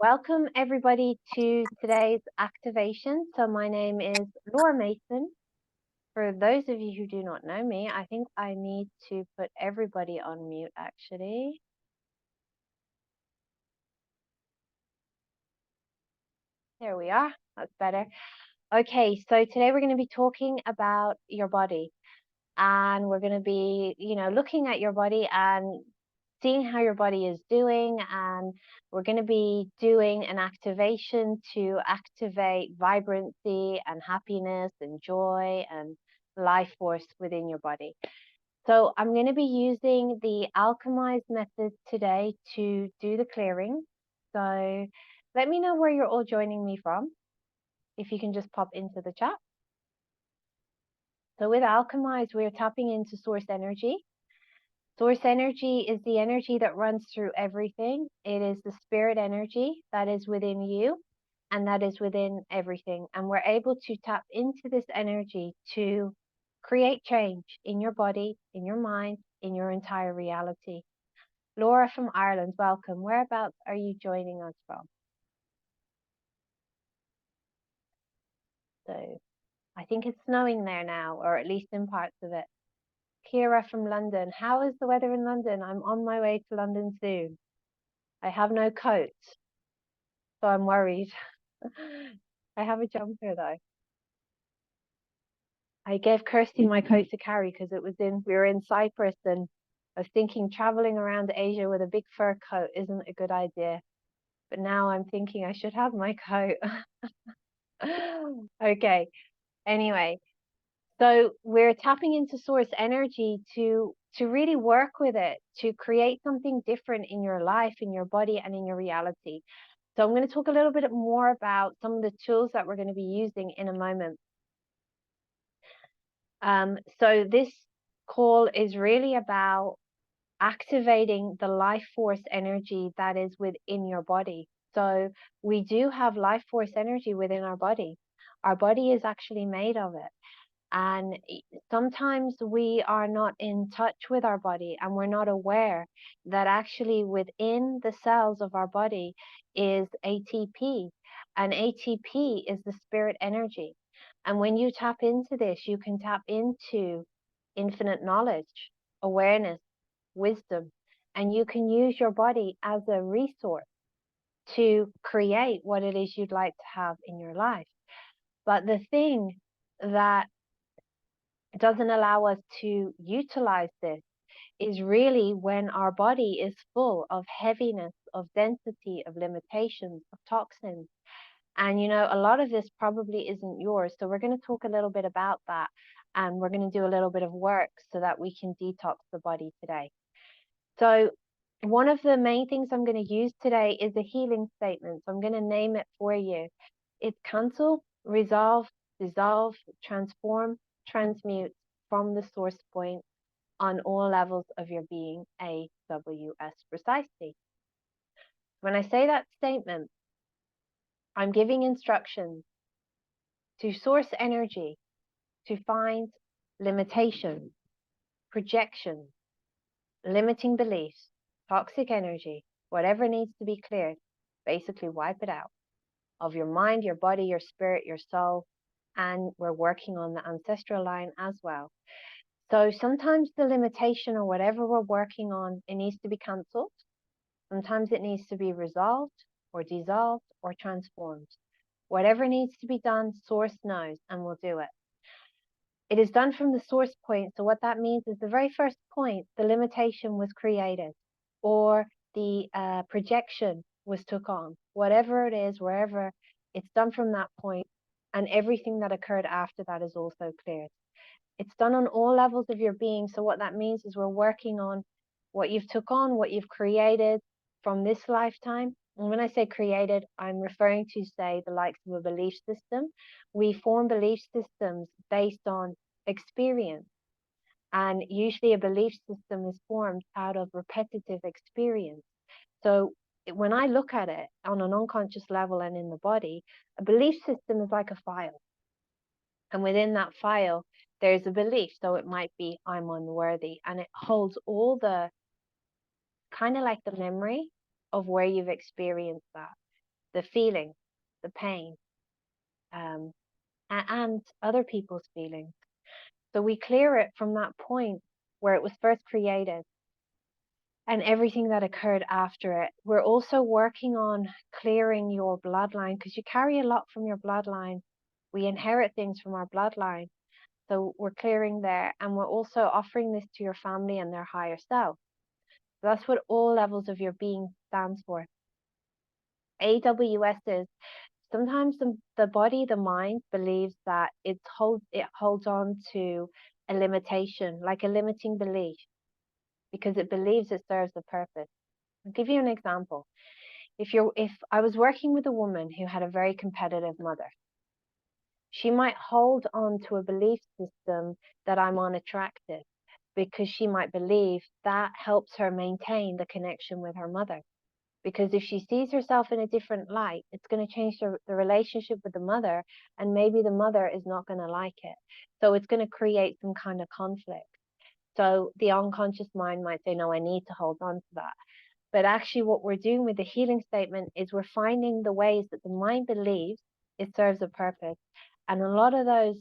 Welcome everybody to today's activation. So my name is Laura Mason. For those of you who do not know me, I think I need to put everybody on mute actually. There we are. That's better. Okay, so today we're going to be talking about your body, and we're going to be, looking at your body and seeing how your body is doing, and we're going to be doing an activation to activate vibrancy and happiness and joy and life force within your body. So I'm going to be using the alchemized method today to do the clearing. So let me know where you're all joining me from, if you can just pop into the chat. So with alchemized, we're tapping into source energy. Source energy is the energy that runs through everything. It is the spirit energy that is within you and that is within everything. And we're able to tap into this energy to create change in your body, in your mind, in your entire reality. Laura from Ireland, welcome. Whereabouts are you joining us from? So I think it's snowing there now, or at least in parts of it. Kira from London. How is the weather in London? I'm on my way to London soon. I have no coat, so I'm worried. I have a jumper though. I gave Kirsty my coat to carry because we were in Cyprus, and I was thinking traveling around Asia with a big fur coat isn't a good idea. But now I'm thinking I should have my coat. Okay. Anyway, so we're tapping into source energy to really work with it, to create something different in your life, in your body, and in your reality. So I'm going to talk a little bit more about some of the tools that we're going to be using in a moment. So this call is really about activating the life force energy that is within your body. So we do have life force energy within our body. Our body is actually made of it. And sometimes we are not in touch with our body, and we're not aware that actually within the cells of our body is ATP. And ATP is the spirit energy. And when you tap into this, you can tap into infinite knowledge, awareness, wisdom, and you can use your body as a resource to create what it is you'd like to have in your life. But the thing that doesn't allow us to utilize this is really when our body is full of heaviness, of density, of limitations, of toxins. And a lot of this probably isn't yours. So we're going to talk a little bit about that, and we're going to do a little bit of work so that we can detox the body today. So one of the main things I'm going to use today is a healing statement. So I'm going to name it for you. It's cancel, resolve, dissolve, transform, transmute from the source point on all levels of your being, AWS precisely. When I say that statement, I'm giving instructions to source energy to find limitations, projections, limiting beliefs, toxic energy, whatever needs to be cleared. Basically wipe it out of your mind, your body, your spirit, your soul. And we're working on the ancestral line as well. So sometimes the limitation or whatever we're working on, it needs to be cancelled. Sometimes it needs to be resolved or dissolved or transformed. Whatever needs to be done, source knows, and we'll do it. It is done from the source point. So what that means is the very first point, the limitation was created, or the projection was took on. Whatever it is, wherever, it's done from that point, and everything that occurred after that is also cleared. It's done on all levels of your being. So what that means is we're working on what you've took on, what you've created from this lifetime. And when I say created, I'm referring to, say, the likes of a belief system. We form belief systems based on experience. And usually a belief system is formed out of repetitive experience. So when I look at it on an unconscious level and in the body, a belief system is like a file. And within that file, there's a belief. So it might be, I'm unworthy. And it holds all the kind of like the memory of where you've experienced that. the feeling, the pain, and other people's feelings. So we clear it from that point where it was first created and everything that occurred after it. We're also working on clearing your bloodline because you carry a lot from your bloodline. We inherit things from our bloodline. So we're clearing there, and we're also offering this to your family and their higher self. That's what all levels of your being stands for. AWS is sometimes the body, the mind believes that it holds on to a limitation, like a limiting belief, because it believes it serves a purpose. I'll give you an example. If I was working with a woman who had a very competitive mother, she might hold on to a belief system that I'm unattractive because she might believe that helps her maintain the connection with her mother. Because if she sees herself in a different light, it's going to change the relationship with the mother, and maybe the mother is not going to like it. So it's going to create some kind of conflict. So the unconscious mind might say, no, I need to hold on to that. But actually, what we're doing with the healing statement is we're finding the ways that the mind believes it serves a purpose. And a lot of those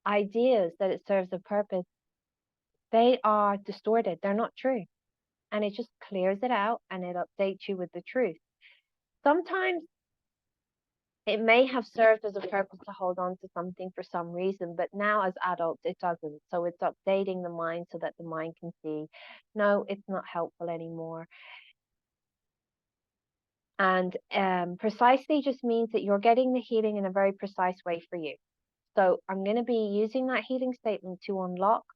ideas that it serves a purpose, they are distorted. They're not true. And it just clears it out and it updates you with the truth. Sometimes it may have served as a purpose to hold on to something for some reason, but now as adults, it doesn't. So it's updating the mind so that the mind can see, no, it's not helpful anymore. And precisely just means that you're getting the healing in a very precise way for you. So I'm going to be using that healing statement to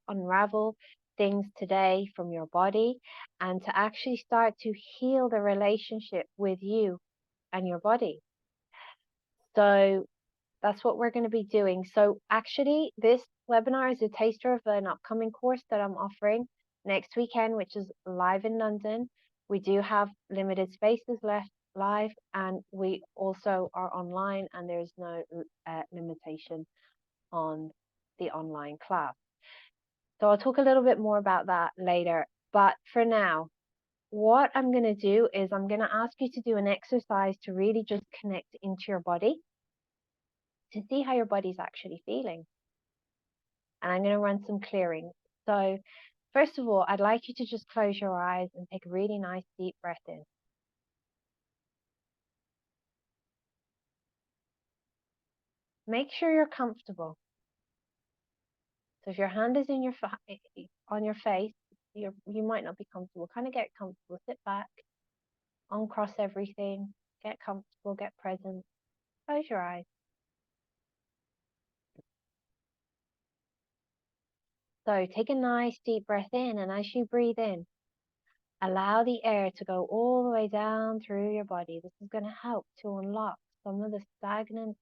unravel things today from your body and to actually start to heal the relationship with you and your body. So that's what we're going to be doing. So actually, this webinar is a taster of an upcoming course that I'm offering next weekend, which is live in London. We do have limited spaces left live, and we also are online, and there's no limitation on the online class. So I'll talk a little bit more about that later. But for now, what I'm going to do is I'm going to ask you to do an exercise to really just connect into your body to see how your body's actually feeling. And I'm going to run some clearing. So first of all, I'd like you to just close your eyes and take a really nice deep breath in. Make sure you're comfortable. So if your hand is in on your face, you might not be comfortable. Kind of get comfortable. Sit back, uncross everything, get comfortable, get present. Close your eyes. So take a nice deep breath in, and as you breathe in, allow the air to go all the way down through your body. This is going to help to unlock some of the stagnant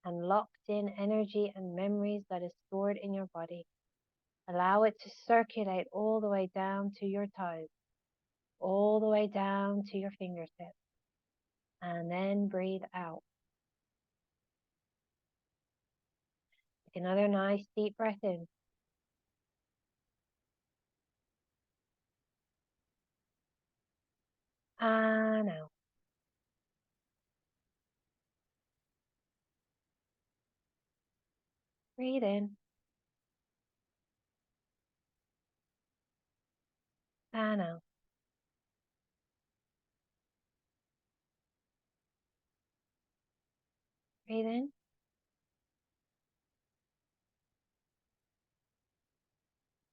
and locked in energy and memories that is stored in your body. Allow it to circulate all the way down to your toes, all the way down to your fingertips. And then breathe out. Take another nice deep breath in. And out. Breathe in. And out. Breathe in.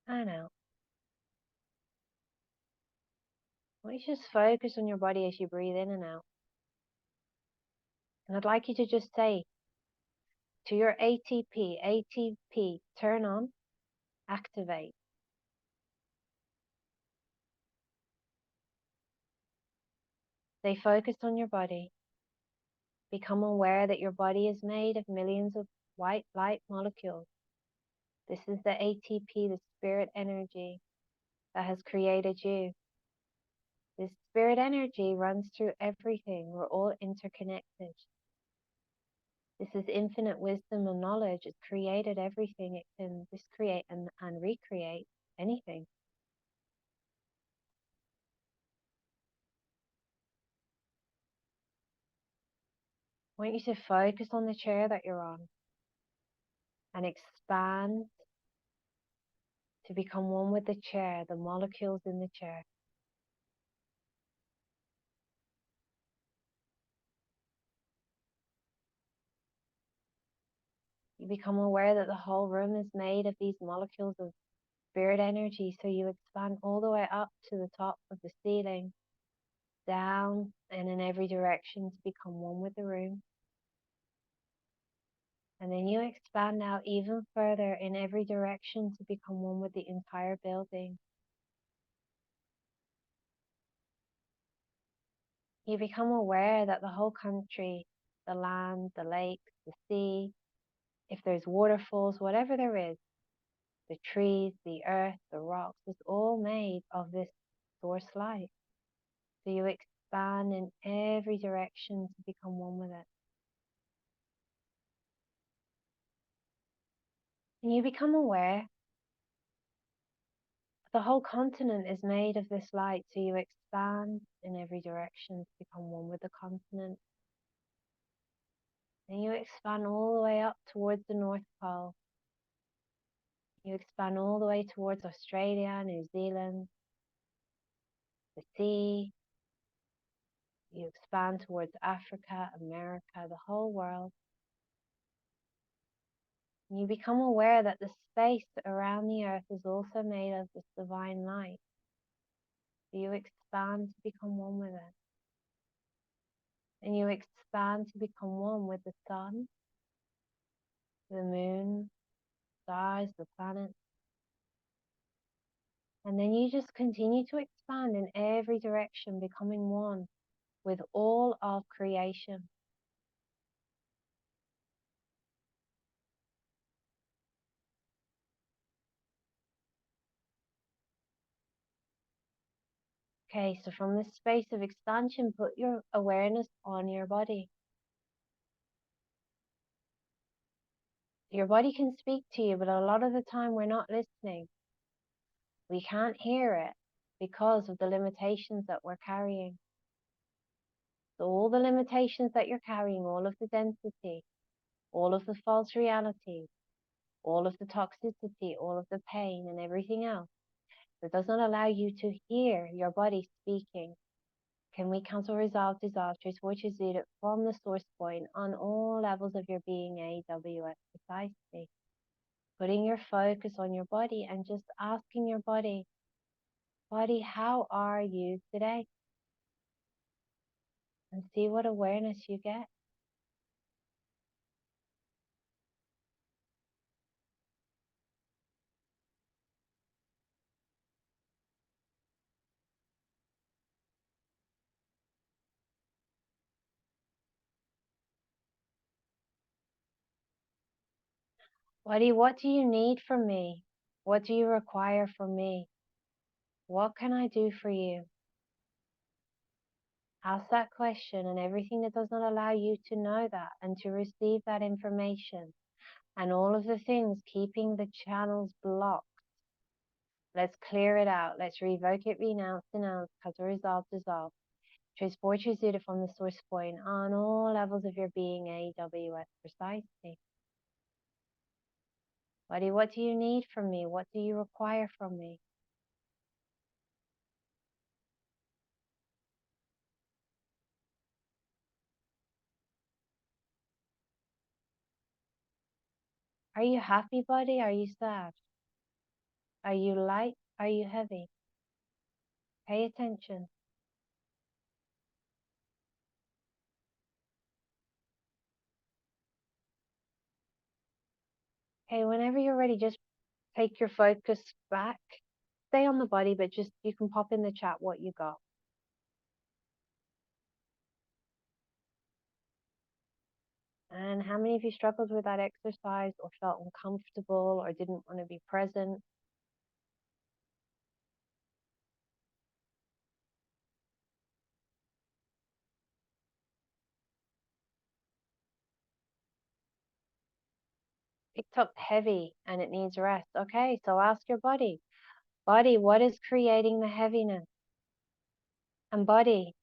And out. I want you to just focus on your body as you breathe in and out. And I'd like you to just say to your ATP, turn on, activate. Stay focused on your body. Become aware that your body is made of millions of white light molecules. This is the ATP, the spirit energy that has created you. This spirit energy runs through everything. We're all interconnected. This is infinite wisdom and knowledge. It's created everything. It can just create and recreate anything. I want you to focus on the chair that you're on and expand to become one with the chair, the molecules in the chair. You become aware that the whole room is made of these molecules of spirit energy. So you expand all the way up to the top of the ceiling, down and in every direction to become one with the room. And then you expand out even further in every direction to become one with the entire building. You become aware that the whole country, the land, the lakes, the sea, if there's waterfalls, whatever there is, the trees, the earth, the rocks, it's all made of this source light. So you expand in every direction to become one with it. And you become aware the whole continent is made of this light. So you expand in every direction to become one with the continent. And you expand all the way up towards the North Pole. You expand all the way towards Australia, New Zealand, the sea. You expand towards Africa, America, the whole world. And you become aware that the space around the earth is also made of this divine light. So you expand to become one with it. And you expand to become one with the sun, the moon, stars, the planets. And then you just continue to expand in every direction, becoming one with all of creation. Okay, so from this space of expansion, put your awareness on your body. Your body can speak to you, but a lot of the time we're not listening. We can't hear it because of the limitations that we're carrying. So all the limitations that you're carrying, all of the density, all of the false realities, all of the toxicity, all of the pain and everything else that does not allow you to hear your body speaking. Can we cancel, resolve, dissolve, transform, transmute it from the source point on all levels of your being, AWS precisely? Putting your focus on your body and just asking your body, how are you today? And see what awareness you get. Body, what do you need from me? What do you require from me? What can I do for you? Ask that question, and everything that does not allow you to know that and to receive that information, and all of the things keeping the channels blocked, let's clear it out. Let's revoke it, renounce, denounce, cancel, resolve, dissolve. Transport your Zuda from the source point on all levels of your being, AWS precisely. Body, what do you need from me? What do you require from me? Are you happy, body? Are you sad? Are you light? Are you heavy? Pay attention. Okay, whenever you're ready, just take your focus back. Stay on the body, but just you can pop in the chat what you got. And how many of you struggled with that exercise or felt uncomfortable or didn't want to be present? Picked up heavy and it needs rest. Okay, so ask your body, what is creating the heaviness? And body,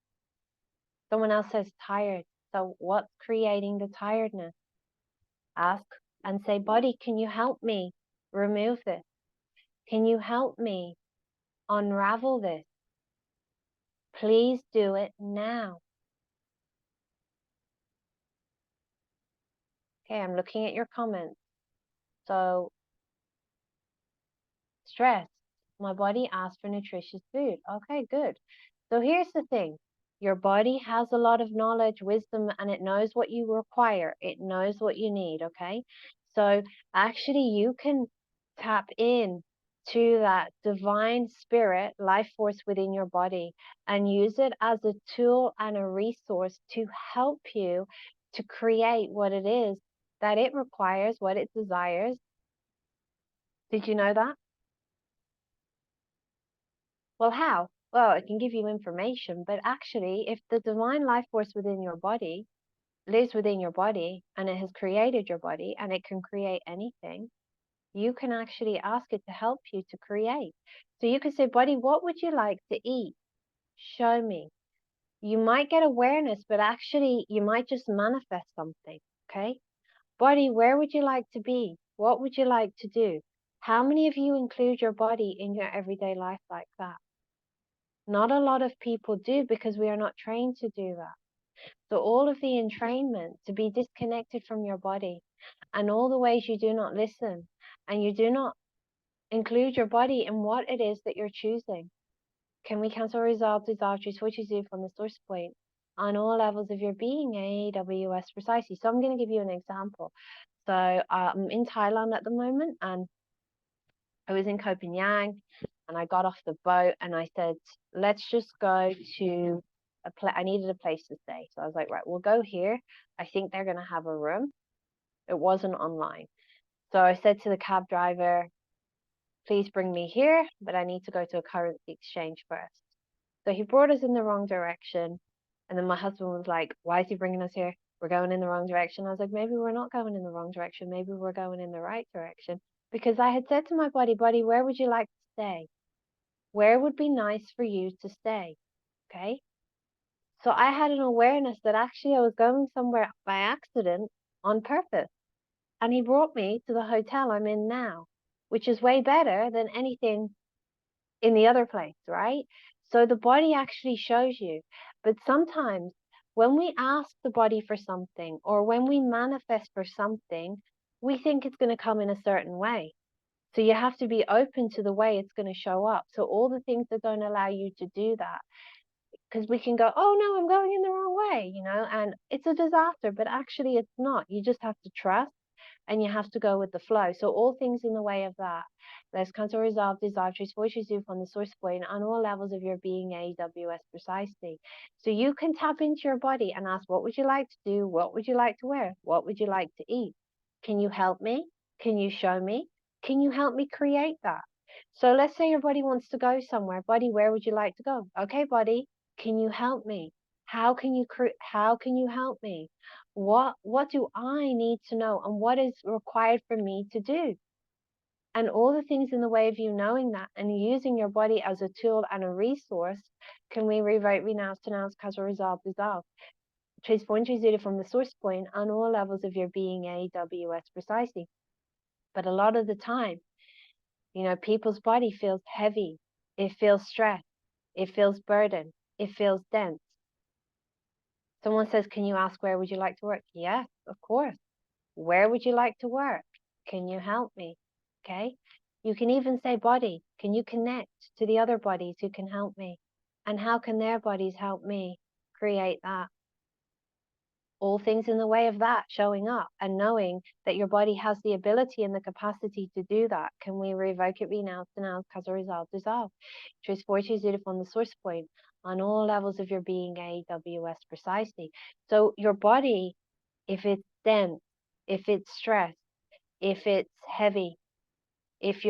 someone else says tired. So what's creating the tiredness? Ask and say, body, can you help me remove this? Can you help me unravel this? Please do it now. Okay, I'm looking at your comments. So, stress. My body asks for nutritious food. Okay, good. So here's the thing. Your body has a lot of knowledge, wisdom, and it knows what you require. It knows what you need, okay? So actually you can tap in to that divine spirit, life force within your body and use it as a tool and a resource to help you to create what it is that it requires, what it desires. Did you know that? Well, how? Well, it can give you information, but actually, if the divine life force within your body lives within your body and it has created your body and it can create anything, you can actually ask it to help you to create. So you can say, body, what would you like to eat? Show me. You might get awareness, but actually, you might just manifest something. Okay. Body, where would you like to be? What would you like to do? How many of you include your body in your everyday life like that? Not a lot of people do because we are not trained to do that. So all of the entrainment to be disconnected from your body and all the ways you do not listen and you do not include your body in what it is that you're choosing. Can we cancel, resolve, dissolve, choose what you do from the source point on all levels of your being, AWS precisely. So I'm going to give you an example. So I'm in Thailand at the moment and I was in Copenhagen and I got off the boat and I said, let's just go to a place. I needed a place to stay. So I was like, right, we'll go here. I think they're going to have a room. It wasn't online. So I said to the cab driver, please bring me here, but I need to go to a currency exchange first. So he brought us in the wrong direction. And then my husband was like, why is he bringing us here? We're going in the wrong direction. I was like, maybe we're not going in the wrong direction. Maybe we're going in the right direction. Because I had said to my body, where would you like to stay? Where would be nice for you to stay? Okay. So I had an awareness that actually I was going somewhere by accident on purpose. And he brought me to the hotel I'm in now, which is way better than anything in the other place, right? So the body actually shows you. But sometimes when we ask the body for something or when we manifest for something, we think it's going to come in a certain way. So you have to be open to the way it's going to show up. So all the things that don't allow you to do that, because we can go, oh no, I'm going in the wrong way, and it's a disaster, but actually it's not. You just have to trust and you have to go with the flow. So all things in the way of that. Let's cancel, resolve, dissolve, choose what you do from the source point on all levels of your being, AWS precisely. So you can tap into your body and ask, what would you like to do? What would you like to wear? What would you like to eat? Can you help me? Can you show me? Can you help me create that? So let's say your body wants to go somewhere. Body, where would you like to go? Okay, body, can you help me? How can you help me? What do I need to know and what is required for me to do? And all the things in the way of you knowing that and using your body as a tool and a resource, can we rewrite, renounce, denounce, cancel, resolve, dissolve? Transform, transmute from the source point on all levels of your being, AWS precisely. But a lot of the time, people's body feels heavy. It feels stressed. It feels burdened. It feels dense. Someone says, can you ask where would you like to work? Yes, of course. Where would you like to work? Can you help me? Okay. You can even say, body, can you connect to the other bodies who can help me? And how can their bodies help me create that? All things in the way of that showing up and knowing that your body has the ability and the capacity to do that. Can we revoke it, renounce, denounce, cancel, resolve, dissolve? Choose fortitude from the source point on all levels of your being, AWS precisely. So your body, if it's dense, if it's stressed, if it's heavy, if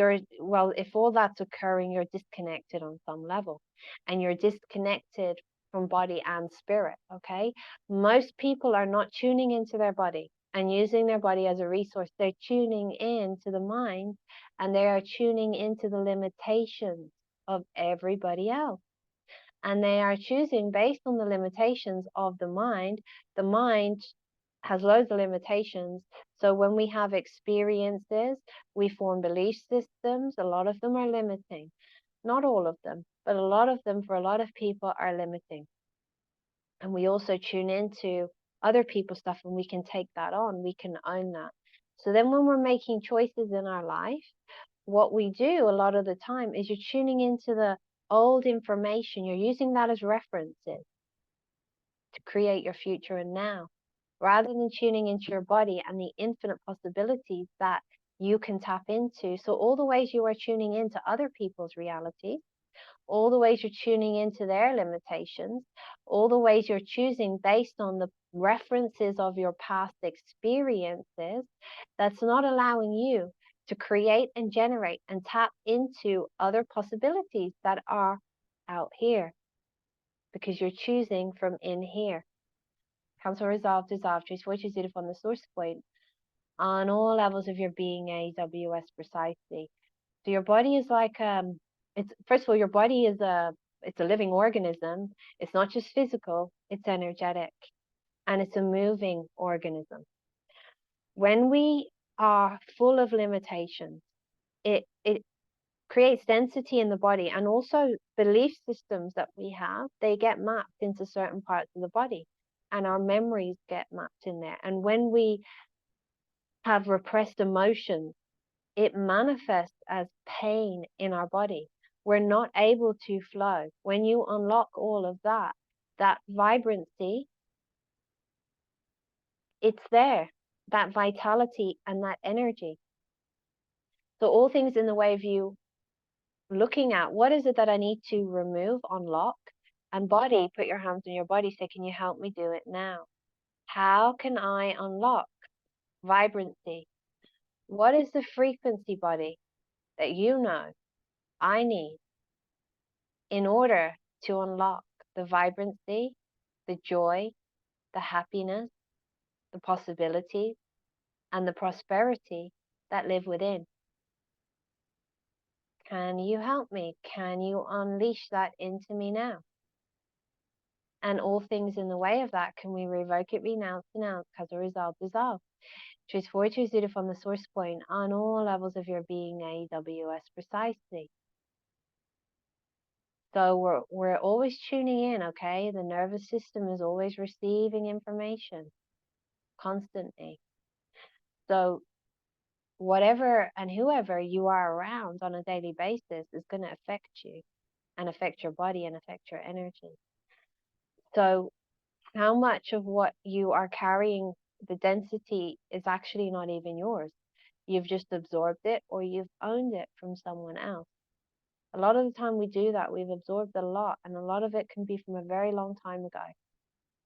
all that's occurring, you're disconnected on some level and you're disconnected from body and spirit. Okay. Most people are not tuning into their body and using their body as a resource. They're tuning into the mind and they are tuning into the limitations of everybody else. And they are choosing based on the limitations of the mind. The mind has loads of limitations. So when we have experiences, we form belief systems. A lot of them are limiting. Not all of them, but a lot of them for a lot of people are limiting. And we also tune into other people's stuff and we can take that on. We can own that. So then when we're making choices in our life, what we do a lot of the time is you're tuning into the old information. You're using that as references to create your future and now, rather than tuning into your body and the infinite possibilities that you can tap into. So all the ways you are tuning into other people's reality, all the ways you're tuning into their limitations, all the ways you're choosing based on the references of your past experiences, that's not allowing you to create and generate and tap into other possibilities that are out here, because you're choosing from in here. Cancel, resolve, dissolve, choose what is it from the source point on all levels of your being, AWS precisely. So your body is like it's, first of all, your body is it's a living organism. It's not just physical, it's energetic, and it's a moving organism. When we are full of limitations, it creates density in the body, and also belief systems that we have, they get mapped into certain parts of the body, and our memories get mapped in there. And when we have repressed emotions, it manifests as pain in our body. We're not able to flow. When you unlock all of that, that vibrancy, it's there, that vitality and that energy. So all things in the way of you looking at what is it that I need to remove, unlock, and body, put your hands on your body, say, can you help me do it now? How can I unlock vibrancy? What is the frequency, body, that you know I need in order to unlock the vibrancy, the joy, the happiness, the possibilities, and the prosperity that live within? Can you help me? Can you unleash that into me now? And all things in the way of that, can we revoke it, renounce, denounce, cancel, resolve, dissolve? Choose 420 from the source point on all levels of your being, AWS precisely. So we're always tuning in, okay? The nervous system is always receiving information constantly. So whatever and whoever you are around on a daily basis is going to affect you and affect your body and affect your energy. So how much of what you are carrying, the density, is actually not even yours? You've just absorbed it, or you've owned it from someone else. A lot of the time we do that. We've absorbed a lot, and a lot of it can be from a very long time ago.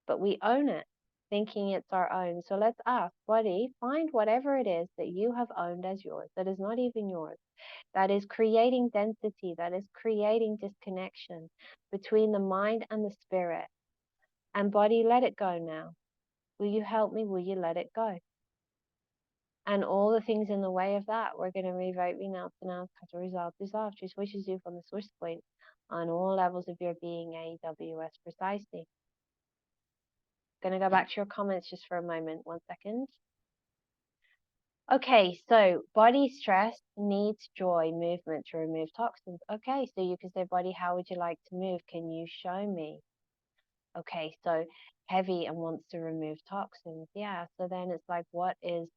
But we own it, thinking it's our own. So let's ask, body, find whatever it is that you have owned as yours, that is not even yours, that is creating density, that is creating disconnection between the mind and the spirit. And body, let it go now. Will you help me? Will you let it go? And all the things in the way of that, we're going to revoke, renounce, denounce, cancel, resolve, dissolve, choose wishes you from the source point on all levels of your being, AWS precisely. Going to go back to your comments just for a moment. 1 second. Okay, so body stress needs joy, movement to remove toxins. Okay, so you can say, body, how would you like to move? Can you show me? Okay, so heavy and wants to remove toxins. Yeah, so then it's like, what is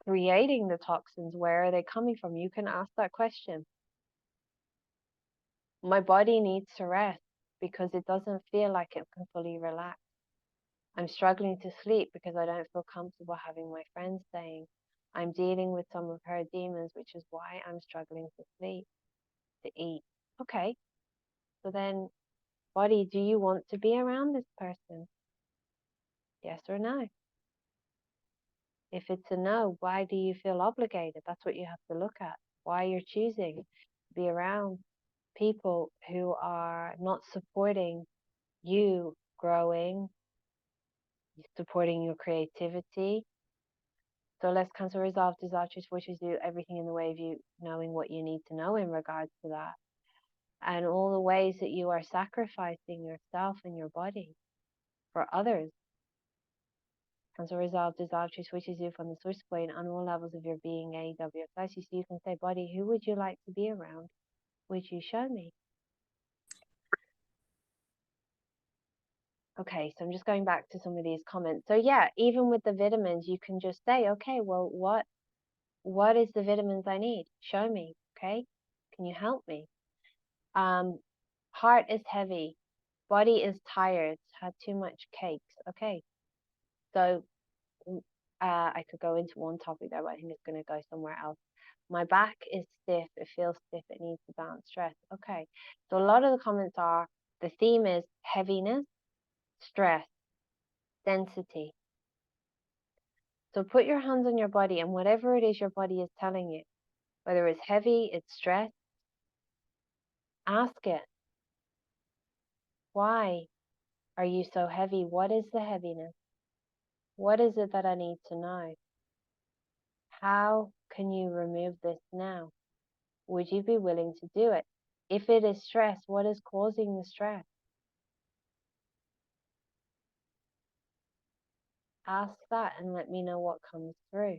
creating the toxins? Where are they coming from? You can ask that question. My body needs to rest because it doesn't feel like it can fully relax. I'm struggling to sleep because I don't feel comfortable having my friends staying. I'm dealing with some of her demons, which is why I'm struggling to sleep, to eat. Okay, so then, body, do you want to be around this person? Yes or no? If it's a no, why do you feel obligated? That's what you have to look at. Why you're choosing to be around people who are not supporting you growing, supporting your creativity. So let's cancel, resolve, dissolve, choose, do everything in the way of you knowing what you need to know in regards to that. and all the ways that you are sacrificing yourself and your body for others. And so resolve, dissolve, choose which is you from the source point on all levels of your being, AEW. So you can say, body, who would you like to be around? Would you show me? Okay, so I'm just going back to some of these comments. So yeah, even with the vitamins, you can just say, okay, well, what is the vitamins I need? Show me, okay? Can you help me? Heart is heavy. Body is tired. Had too much cakes. Okay, so I could go into one topic there, but I think it's going to go somewhere else. My back is stiff. It feels stiff. It needs to balance stress. Okay, so a lot of the comments are, the theme is heaviness, stress, density. So put your hands on your body, and whatever it is your body is telling you, whether it's heavy, it's stress, ask it. Why are you so heavy? What is the heaviness? What is it that I need to know? How can you remove this now? Would you be willing to do it? If it is stress, what is causing the stress? Ask that and let me know what comes through.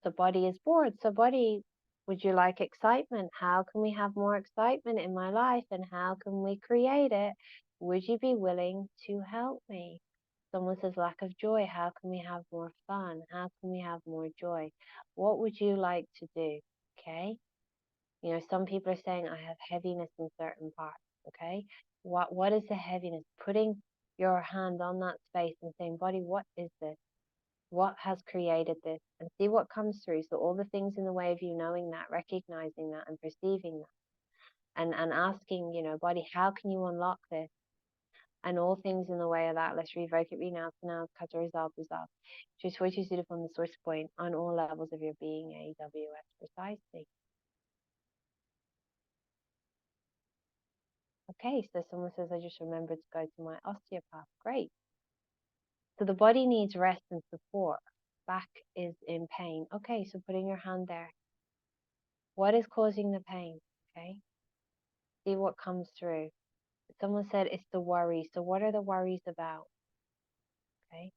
The body is bored. So body, would you like excitement? How can we have more excitement in my life, and how can we create it? Would you be willing to help me? Someone says lack of joy. How can we have more fun? How can we have more joy? What would you like to do? Okay. You know, some people are saying I have heaviness in certain parts. Okay. What is the heaviness? Putting your hand on that space and saying, body, what is this? What has created this? And see what comes through. So all the things in the way of you knowing that, recognizing that, and perceiving that, and asking, you know, body, how can you unlock this? And all things in the way of that, let's revoke it, renounce, cut, resolve, dissolve. Choose what you see from the source point on all levels of your being, AWS precisely. Okay, so someone says, I just remembered to go to my osteopath. Great. So the body needs rest and support. Back is in pain. Okay, so putting your hand there. What is causing the pain? Okay. See what comes through. Someone said it's the worry. So what are the worries about? Okay.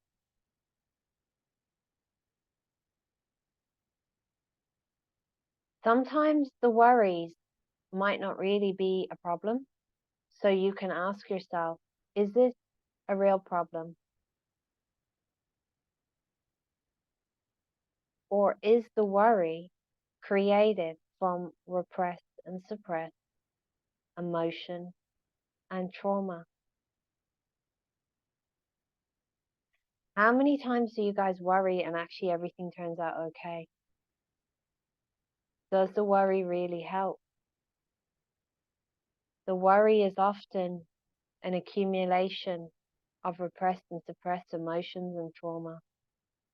Sometimes the worries might not really be a problem. So you can ask yourself, is this a real problem? Or is the worry created from repressed and suppressed emotion and trauma? How many times do you guys worry and actually everything turns out okay? Does the worry really help? The worry is often an accumulation of repressed and suppressed emotions and trauma,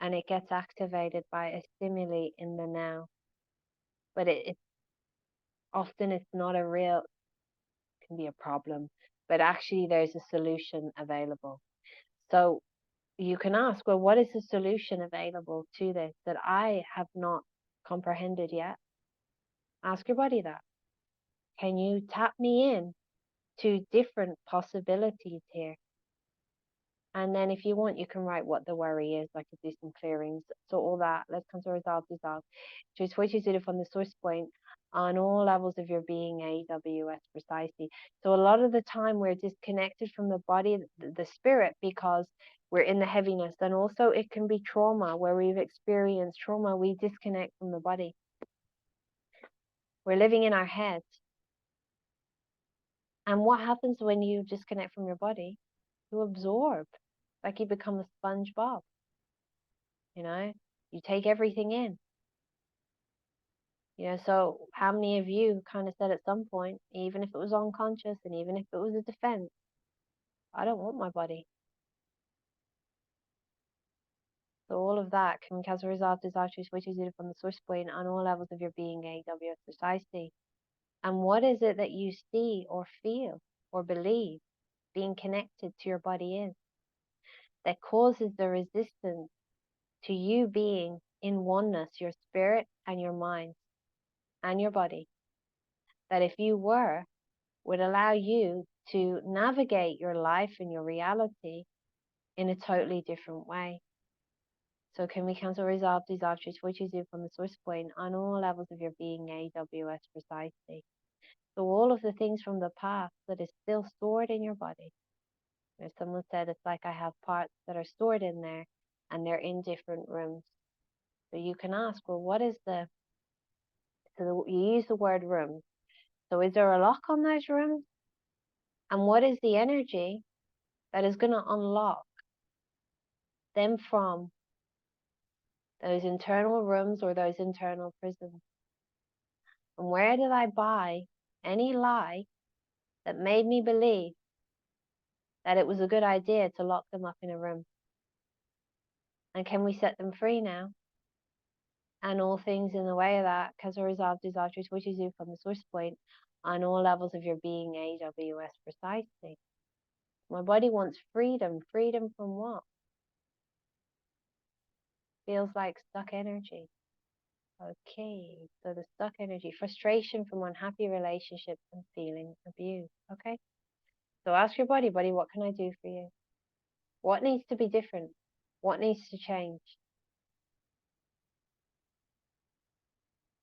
and it gets activated by a stimuli in the now. But it often it's not a real, can be a problem, but actually there's a solution available. So you can ask, well, what is the solution available to this that I have not comprehended yet? Ask your body that. Can you tap me in to different possibilities here? And then if you want, you can write what the worry is. I could do some clearings. So all that, let's come to resolve, dissolve. Choose what you do from the source point on all levels of your being, AWS precisely. So a lot of the time we're disconnected from the body, the spirit, because we're in the heaviness. And also it can be trauma, where we've experienced trauma, we disconnect from the body. We're living in our heads. And what happens when you disconnect from your body? You absorb, like you become a SpongeBob. You know, you take everything in. You know, so how many of you kind of said at some point, even if it was unconscious and even if it was a defense, I don't want my body. So all of that can cause a result disastrous, which is from the source point on all levels of your being, AWS precisely. And what is it that you see or feel or believe being connected to your body is, that causes the resistance to you being in oneness, your spirit and your mind and your body, that if you were, would allow you to navigate your life and your reality in a totally different way. So can we cancel, resolve, dissolve, which is you from the source point on all levels of your being, AWS precisely. So all of the things from the past that is still stored in your body. As someone said, it's like I have parts that are stored in there and they're in different rooms. So you can ask, well, what is you use the word room. So is there a lock on those rooms? And what is the energy that is going to unlock them from those internal rooms or those internal prisons? And where did I buy any lie that made me believe that it was a good idea to lock them up in a room? And can we set them free now? And all things in the way of that, because a resolve, dissolve, which is you from the source point on all levels of your being, AWS precisely. My body wants freedom. Freedom from what? Feels like stuck energy. Okay, so the stuck energy, frustration from unhappy relationships and feeling abused. Okay, so ask your body, what can I do for you? What needs to be different? What needs to change?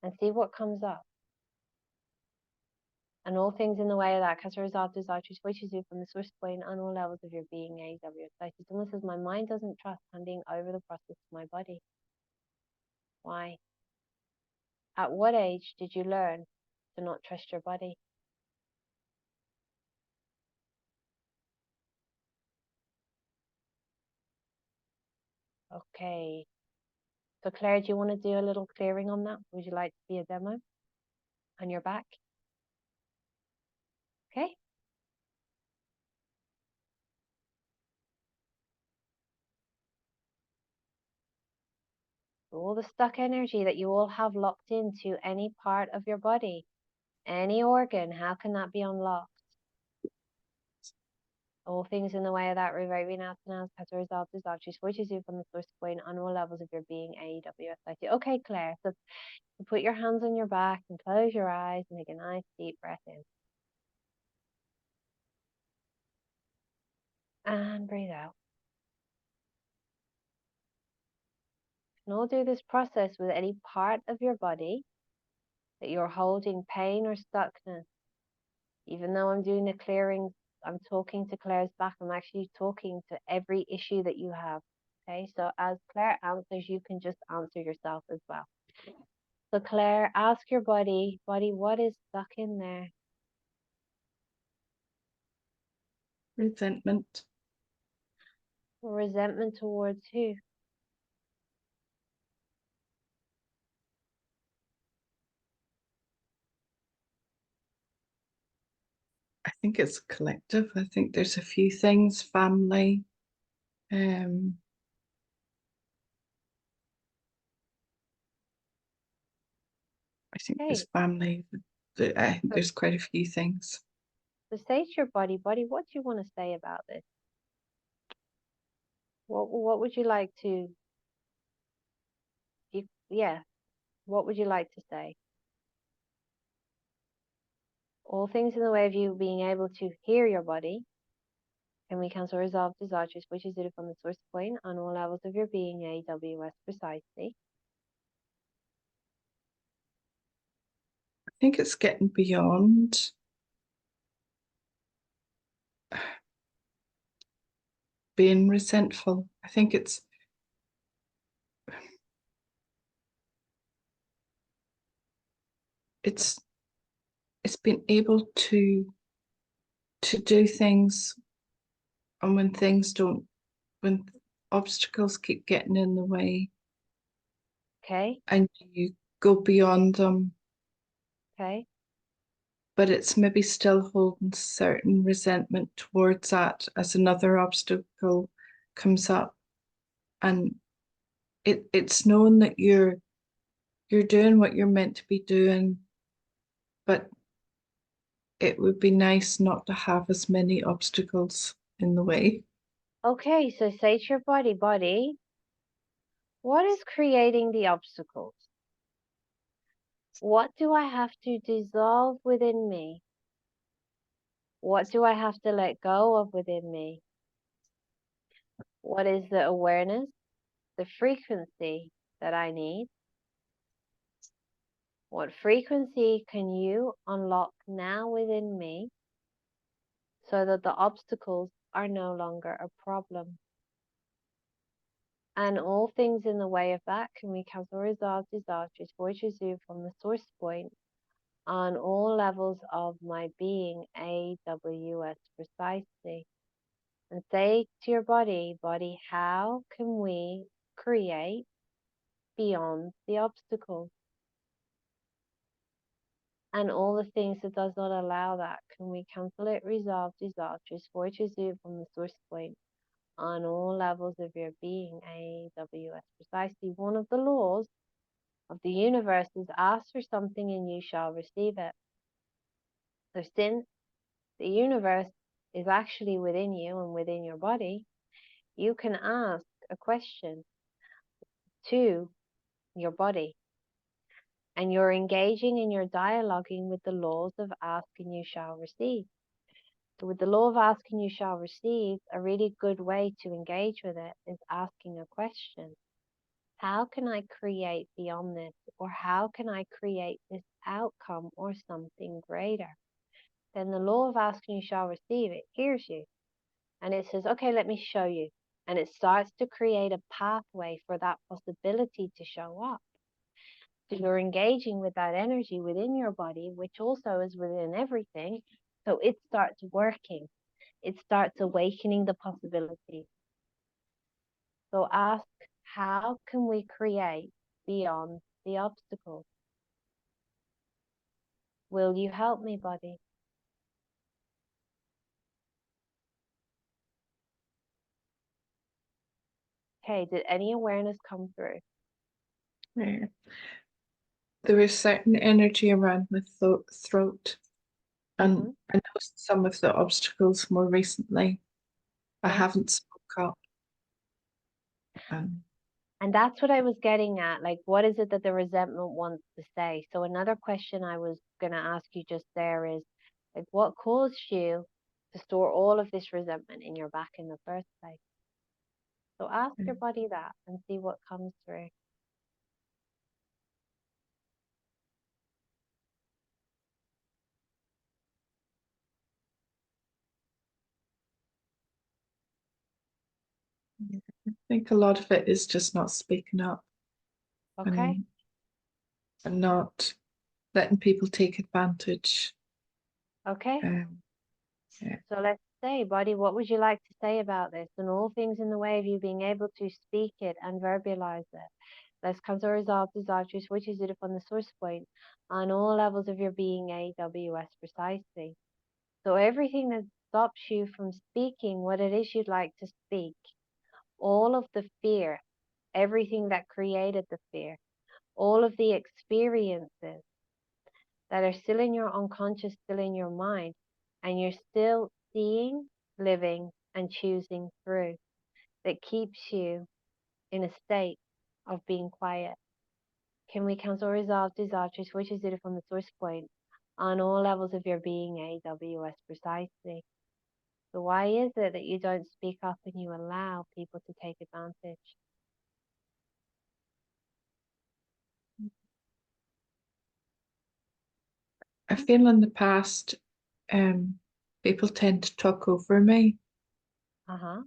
And see what comes up. And all things in the way of that, because a result is which is you from the source point on all levels of your being, AWS. Someone says, my mind doesn't trust handing over the process to my body. Why? At what age did you learn to not trust your body? Okay. So Claire, do you want to do a little clearing on that? Would you like to be a demo on your back? Okay. All the stuck energy that you all have locked into any part of your body, any organ, how can that be unlocked? All things in the way of that, reviewing out now as a result is actually switches you from the source point on all levels of your being, AWS. Okay, Claire, so put your hands on your back and close your eyes and take a nice deep breath in. And breathe out. And we'll do this process with any part of your body that you're holding pain or stuckness. Even though I'm doing the clearing, I'm talking to Claire's back, I'm actually talking to every issue that you have. Okay, so as Claire answers, you can just answer yourself as well. So Claire, ask your body, what is stuck in there? Resentment. Resentment towards who? I think it's collective. I think there's a few things, family. I think there's family. I think there's quite a few things. So say to your body, what do you want to say about this? What would you like to, what would you like to say? All things in the way of you being able to hear your body. Can we cancel, resolve, desires, which is it from the source point on all levels of your being, AWS precisely? I think it's getting beyond being resentful. I think it's been able to do things, and when obstacles keep getting in the way, Okay. and you go beyond them, Okay. but it's maybe still holding certain resentment towards that as another obstacle comes up, and it's knowing that you're doing what you're meant to be doing, but it would be nice not to have as many obstacles in the way. Okay, so say to your body, what is creating the obstacles? What do I have to dissolve within me? What do I have to let go of within me? What is the awareness, the frequency that I need? What frequency can you unlock now within me so that the obstacles are no longer a problem? And all things in the way of that can we cancel, resolve, dissolve, transform, transmute from the source point on all levels of my being, AWS precisely. And say to your body, how can we create beyond the obstacles? And all the things that does not allow that, can we cancel it, resolve, dissolve, transform, transmute from the source point on all levels of your being, AWS precisely. One of the laws of the universe is ask for something and you shall receive it. So since the universe is actually within you and within your body, you can ask a question to your body. And you're engaging and you're dialoguing with the laws of ask and you shall receive. So with the law of ask and you shall receive, a really good way to engage with it is asking a question. How can I create beyond this? Or how can I create this outcome or something greater? Then the law of ask and you shall receive, it hears you. And it says, okay, let me show you. And it starts to create a pathway for that possibility to show up. So you're engaging with that energy within your body, which also is within everything. So it starts working. It starts awakening the possibility. So ask, how can we create beyond the obstacles? Will you help me, body? Okay, did any awareness come through? Yeah. There is certain energy around my throat, and Mm-hmm. I noticed some of the obstacles more recently. I Yeah. haven't spoke up. Um, And that's what I was getting at. Like, what is it that the resentment wants to say? So another question I was going to ask you just there is, like, what caused you to store all of this resentment in your back in the first place? So ask your body that and see what comes through. I think a lot of it is just not speaking up Okay? and, and not letting people take advantage. Okay? Um, yeah. So let's say, body, what would you like to say about this? And all things in the way of you being able to speak it and verbalize it. Let's come to resolve desires, which is it upon the source point on all levels of your being, AWS precisely. So everything that stops you from speaking what it is you'd like to speak, all of the fear, everything that created the fear, all of the experiences that are still in your unconscious, still in your mind, and you're still seeing, living, and choosing through, that keeps you in a state of being quiet. Can we cancel, resolve, disastrous, which is it from the source point on all levels of your being, AWS precisely? So why is it that you don't speak up and you allow people to take advantage? I feel in the past, people tend to talk over me, Uh-huh.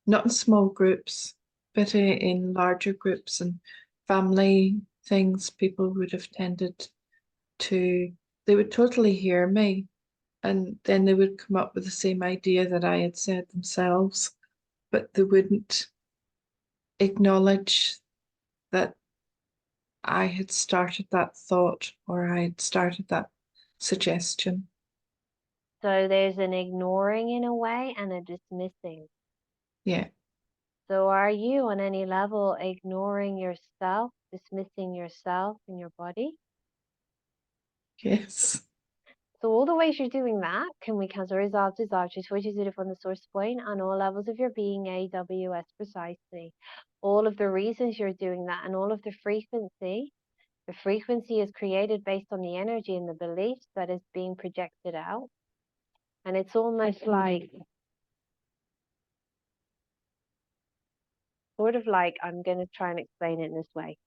not in small groups, but in larger groups and family things. People would have tended to, they would totally hear me, and then they would come up with the same idea that I had said themselves, but they wouldn't acknowledge that I had started that thought or I had started that suggestion. So there's an ignoring in a way and a dismissing. Yeah, So are you on any level ignoring yourself, dismissing yourself and your body? yes. So all the ways you're doing that, can we cancel, resolve, dissolve, choose which is it from the source point on all levels of your being, AWS precisely. All of the reasons you're doing that and all of the frequency. The frequency is created based on the energy and the beliefs that is being projected out. And it's almost like, sort of like, I'm going to try and explain it in this way.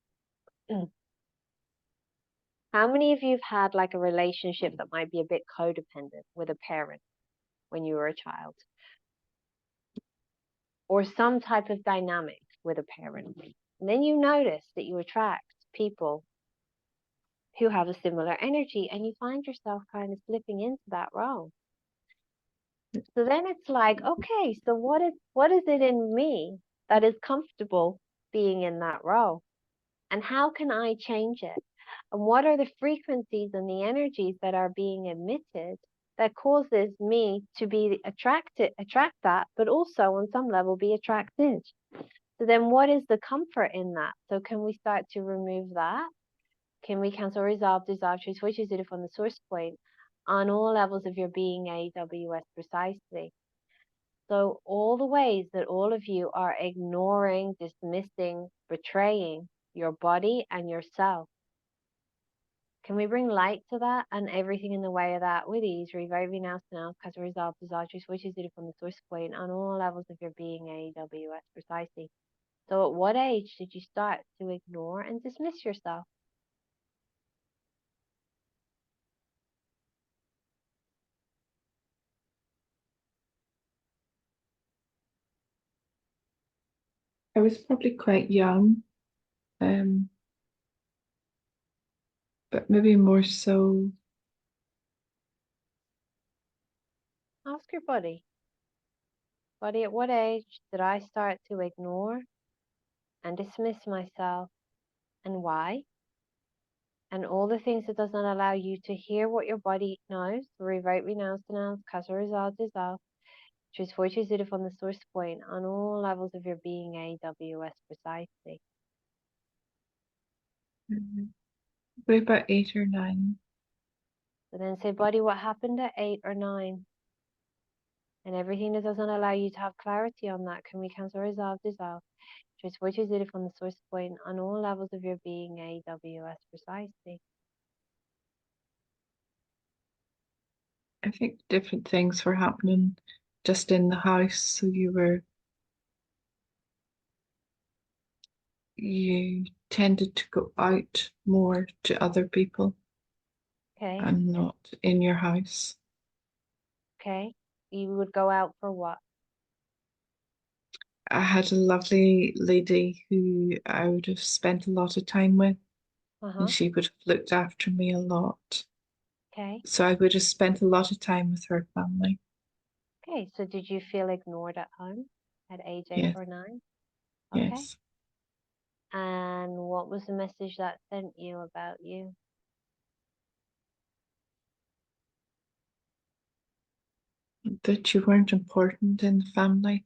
How many of you have had like a relationship that might be a bit codependent with a parent when you were a child? Or some type of dynamic with a parent? And then you notice that you attract people who have a similar energy and you find yourself kind of slipping into that role. So then it's like, okay, so what is it in me that is comfortable being in that role? And how can I change it? And what are the frequencies and the energies that are being emitted that causes me to be attract that, but also on some level be attracted? So then what is the comfort in that? So can we start to remove that? Can we cancel, resolve, dissolve, choose which is it from the source point on all levels of your being, AWS precisely? So all the ways that all of you are ignoring, dismissing, betraying your body and yourself. Can we bring light to that and everything in the way of that with ease? Revive now, because resolve, dissolve, choose which is it from the source point on all levels of your being, AWS precisely. So at what age did you start to ignore and dismiss yourself? I was probably quite young, but maybe more so. Ask your body. Body, at what age did I start to ignore and dismiss myself, and why? And all the things that does not allow you to hear what your body knows, rewrite, renounce, denounce, cause, resolve, dissolve, choose for, choose it from the source point on all levels of your being, AWS precisely. Maybe about 8 or 9. So then say, body, what happened at 8 or 9? And everything that doesn't allow you to have clarity on that, can we cancel, resolve, dissolve? Choose for, choose it from the source point on all levels of your being, AWS precisely. I think different things were happening just in the house, so you tended to go out more to other people Okay, and not in your house. okay. You would go out for what? I had a lovely lady who I would have spent a lot of time with, and Uh-huh. she would have looked after me a lot. Okay. So I would have spent a lot of time with her family. Okay. So did you feel ignored at home at age 8 Yes, or 9? Okay. yes. And what was the message that sent you about you? That you weren't important in the family.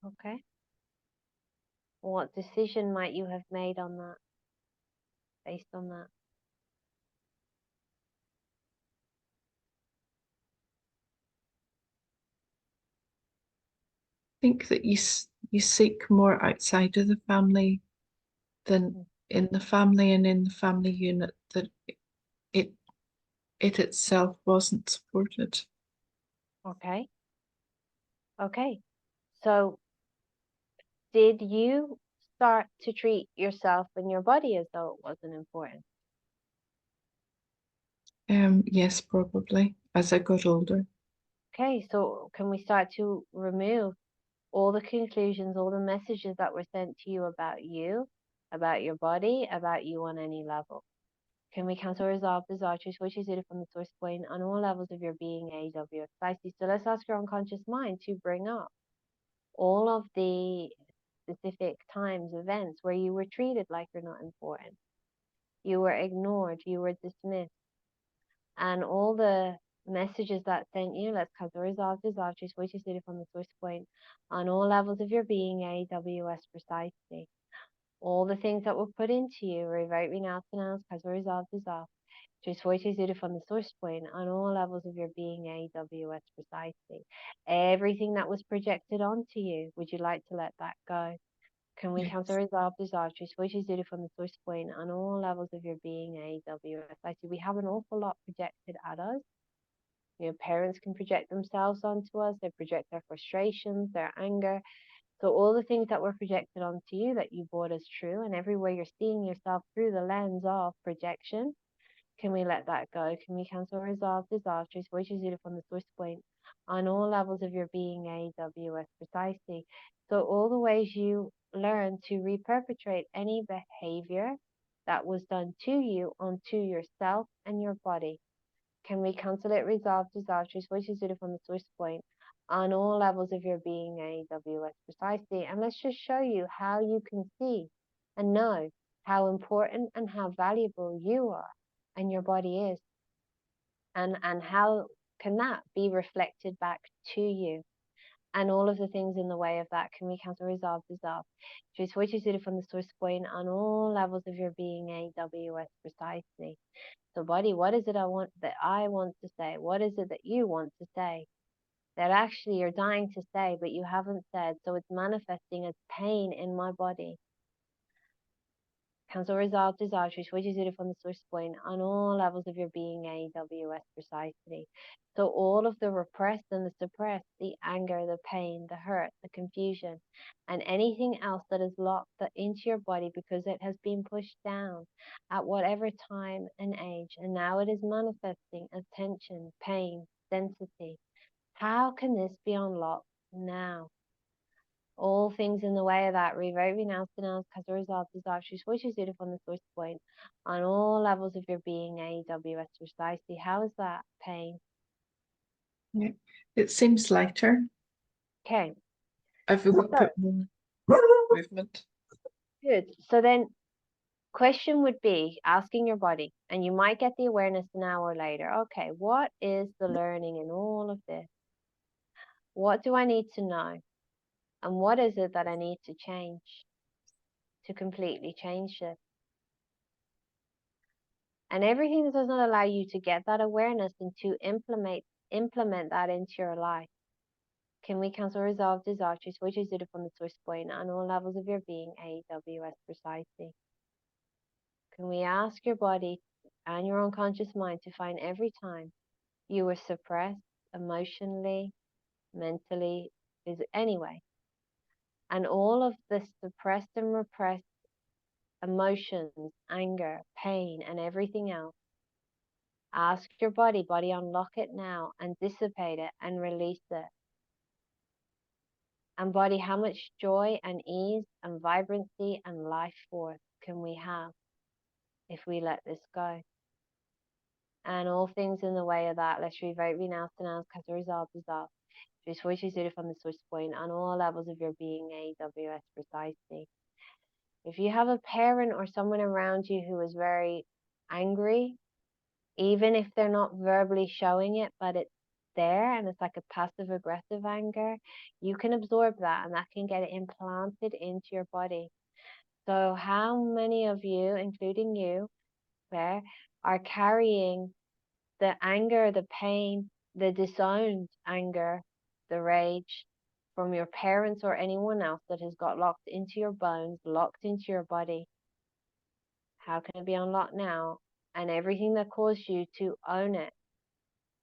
Okay. What decision might you have made on that, based on that? Think that you seek more outside of the family than Mm. in the family, and in the family unit that it it itself wasn't supported. Okay. Okay. So did you start to treat yourself and your body as though it wasn't important? Yes, probably as I got older. Okay. So can we start to remove all the conclusions, all the messages that were sent to you, about your body, about you on any level? Can we cancel, resolve, dissolve, choose which is it from the source point on all levels of your being, AWS spicy? So let's ask your unconscious mind to bring up all of the specific times, events where you were treated like you're not important. You were ignored, you were dismissed, and all the messages that sent you, let's cancel, resolve, dissolve, choose which is it from the source point on all levels of your being, AWS precisely. All the things that were put into you, revert, renounce, denounce, cancel, resolve, dissolve. Choose forty zero from the source point on all levels of your being, AWS precisely. Everything that was projected onto you, would you like to let that go? Can we Yes. cancel, resolve, dissolve, choose forty zero from the source point on all levels of your being, AWS? I see we have an awful lot projected at us. You know, parents can project themselves onto us. They project their frustrations, their anger. So all the things that were projected onto you that you brought as true, and everywhere you're seeing yourself through the lens of projection, can we let that go? Can we cancel, resolve, dissolve, choose voice zero from the source point on all levels of your being, AWS precisely? So all the ways you learn to reperpetrate any behavior that was done to you onto yourself and your body. Can we cancel it, resolve, dissolve, choose voice zero from the source point on all levels of your being, AWS precisely? And let's just show you how you can see and know how important and how valuable you are and your body is, and how can that be reflected back to you, and all of the things in the way of that. Can we cancel, resolve, dissolve, choose voice zero from the source point on all levels of your being, AWS precisely? So body, what is it I want to say? What is it that you want to say that actually you're dying to say but you haven't said? So it's manifesting as pain in my body. Cancel, resolve, dissolve, choose which is it from the source point on all levels of your being, AWS precisely. So all of the repressed and the suppressed, the anger, the pain, the hurt, the confusion, and anything else that is locked into your body because it has been pushed down at whatever time and age, and now it is manifesting as tension, pain, density. How can this be unlocked now? All things in the way of that, revoke, renounce, denounce, cause a result, dissolve, choose which is it from the source point on all levels of your being, AWS precisely. How is that pain? Yeah. It seems lighter. Okay, I've a wee so bit more movement. good. So then question would be asking your body, and you might get the awareness an hour later. Okay, what is the learning in all of this? What do I need to know? And what is it that I need to change to completely change this? And everything that does not allow you to get that awareness and to implement that into your life. Can we cancel, resolve, dissolve, choose which is it from the source point on all levels of your being, AWS precisely? Can we ask your body and your unconscious mind to find every time you were suppressed emotionally, mentally, anyway, and all of the suppressed and repressed emotions, anger, pain, and everything else. Ask your body, unlock it now and dissipate it and release it. And body, how much joy and ease and vibrancy and life force can we have if we let this go? And all things in the way of that, let's revoke, renounce, denounce, cause the result dissolve. Choose voice zero from the source point on all levels of your being, AWS precisely. If you have a parent or someone around you who is very angry, even if they're not verbally showing it, but it's there and it's like a passive aggressive anger, you can absorb that and that can get implanted into your body. So how many of you, including you, Claire, are carrying the anger, the pain, the disowned anger, the rage from your parents or anyone else that has got locked into your bones, locked into your body? How can it be unlocked now? And everything that caused you to own it,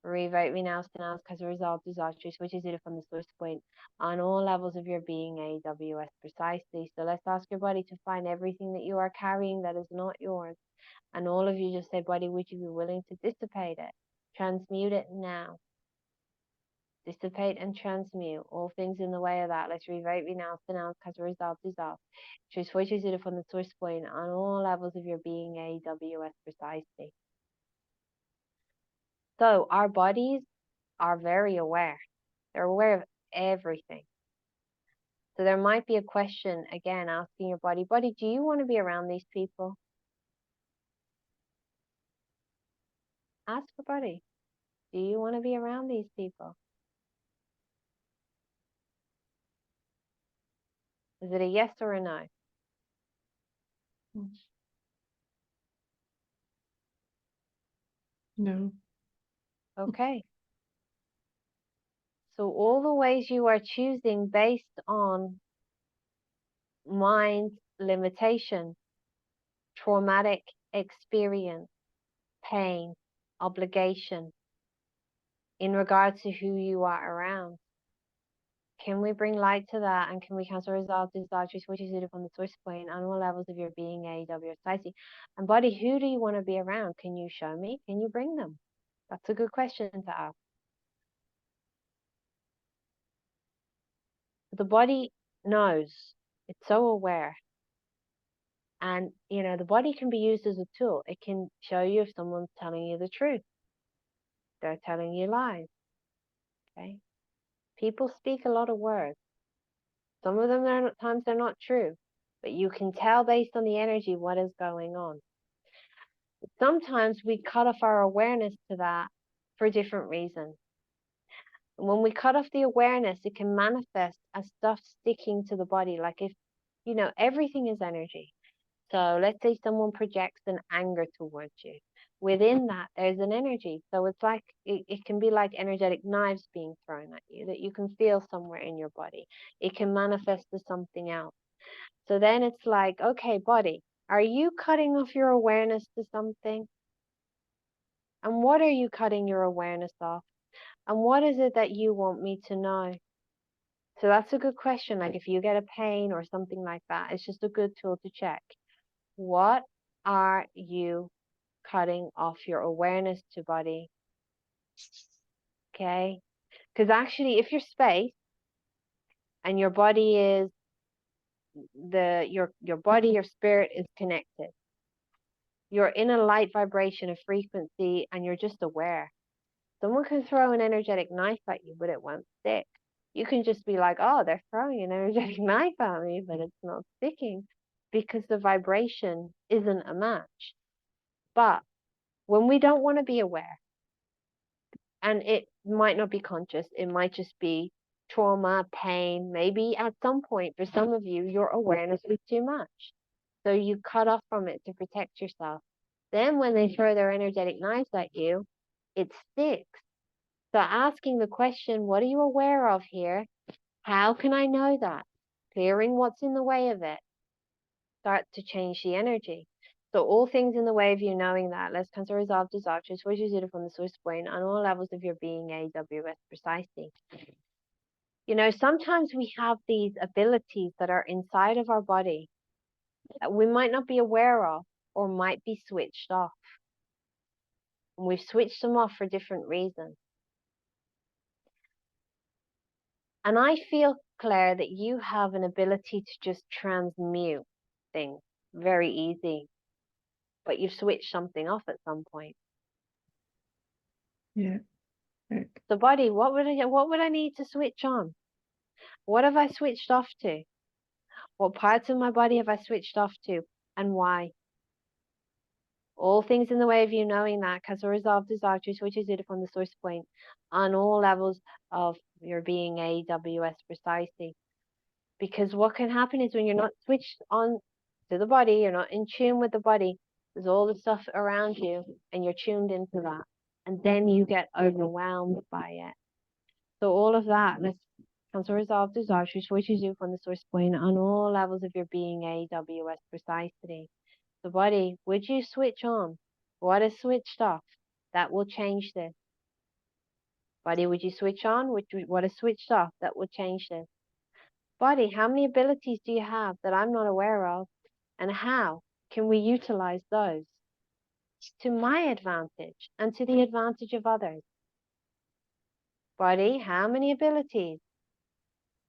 revoke, renounce, denounce, cause a result, disastrous, which is it from the source point on all levels of your being, AWS precisely. So let's ask your body to find everything that you are carrying that is not yours. And all of you just say, body, would you be willing to dissipate it? Transmute it now. Dissipate and transmute all things in the way of that. Let's revoke, renounce, denounce, cause a result, dissolve. Choose choose it from the source point on all levels of your being, AWS precisely. So our bodies are very aware. They're aware of everything. So there might be a question again asking your body, do you want to be around these people? Ask your body, do you want to be around these people? Is it a yes or a no? No. Okay. So all the ways you are choosing based on mind limitation, traumatic experience, pain, obligation in regards to who you are around. Can we bring light to that, and can we cancel resolve desire which is it from the source point on all levels of your being, AW, society? And body, who do you want to be around? Can you show me? Can you bring them? That's a good question to ask. The body knows, it's so aware. And, you know, the body can be used as a tool. It can show you if someone's telling you the truth, they're telling you lies. Okay. People speak a lot of words. Some of them are times they're not true, but you can tell based on the energy what is going on. Sometimes we cut off our awareness to that for different reasons. And when we cut off the awareness, it can manifest as stuff sticking to the body. Like if, you know, everything is energy. So let's say someone projects an anger towards you. Within that, there's an energy. So it's like, it can be like energetic knives being thrown at you that you can feel somewhere in your body. It can manifest as something else. So then it's like, okay, body, are you cutting off your awareness to something? And what are you cutting your awareness off? And what is it that you want me to know? So that's a good question. Like if you get a pain or something like that, it's just a good tool to check. What are you cutting off your awareness to, body? Okay? Because actually, if your space and your body is your body, your spirit is connected. You're in a light vibration, a frequency, and you're just aware. Someone can throw an energetic knife at you, but it won't stick. You can just be like, oh, they're throwing an energetic knife at me, but it's not sticking because the vibration isn't a match. But when we don't want to be aware, and it might not be conscious, it might just be trauma, pain, maybe at some point for some of you, your awareness is too much. So you cut off from it to protect yourself. Then when they throw their energetic knives at you, it sticks. So asking the question, what are you aware of here? How can I know that? Clearing what's in the way of it. Start to change the energy. So all things in the way of you knowing that, let's cancel resolve desire, which is it from the source point on all levels of your being, AWS precisely. You know, sometimes we have these abilities that are inside of our body that we might not be aware of or might be switched off. And we've switched them off for different reasons. And I feel, Claire, that you have an ability to just transmute things very easy, but you've switched something off at some point. Yeah. Right. So, body, what would I need to switch on? What have I switched off to? What parts of my body have I switched off to, and why? All things in the way of you knowing that, because the resolve desire to switch it from the source point on all levels of your being, AWS precisely. Because what can happen is when you're not switched on to the body, you're not in tune with the body, there's all the stuff around you and you're tuned into that. And then you get overwhelmed by it. So all of that, let's cancel resolve desire, switches you from the source point on all levels of your being, AWS precisely. The body, would you switch on? What is switched off? That will change this. Body, would you switch on? What is switched off? That will change this. Body, how many abilities do you have that I'm not aware of? And how can we utilize those to my advantage and to the advantage of others? Body, how many abilities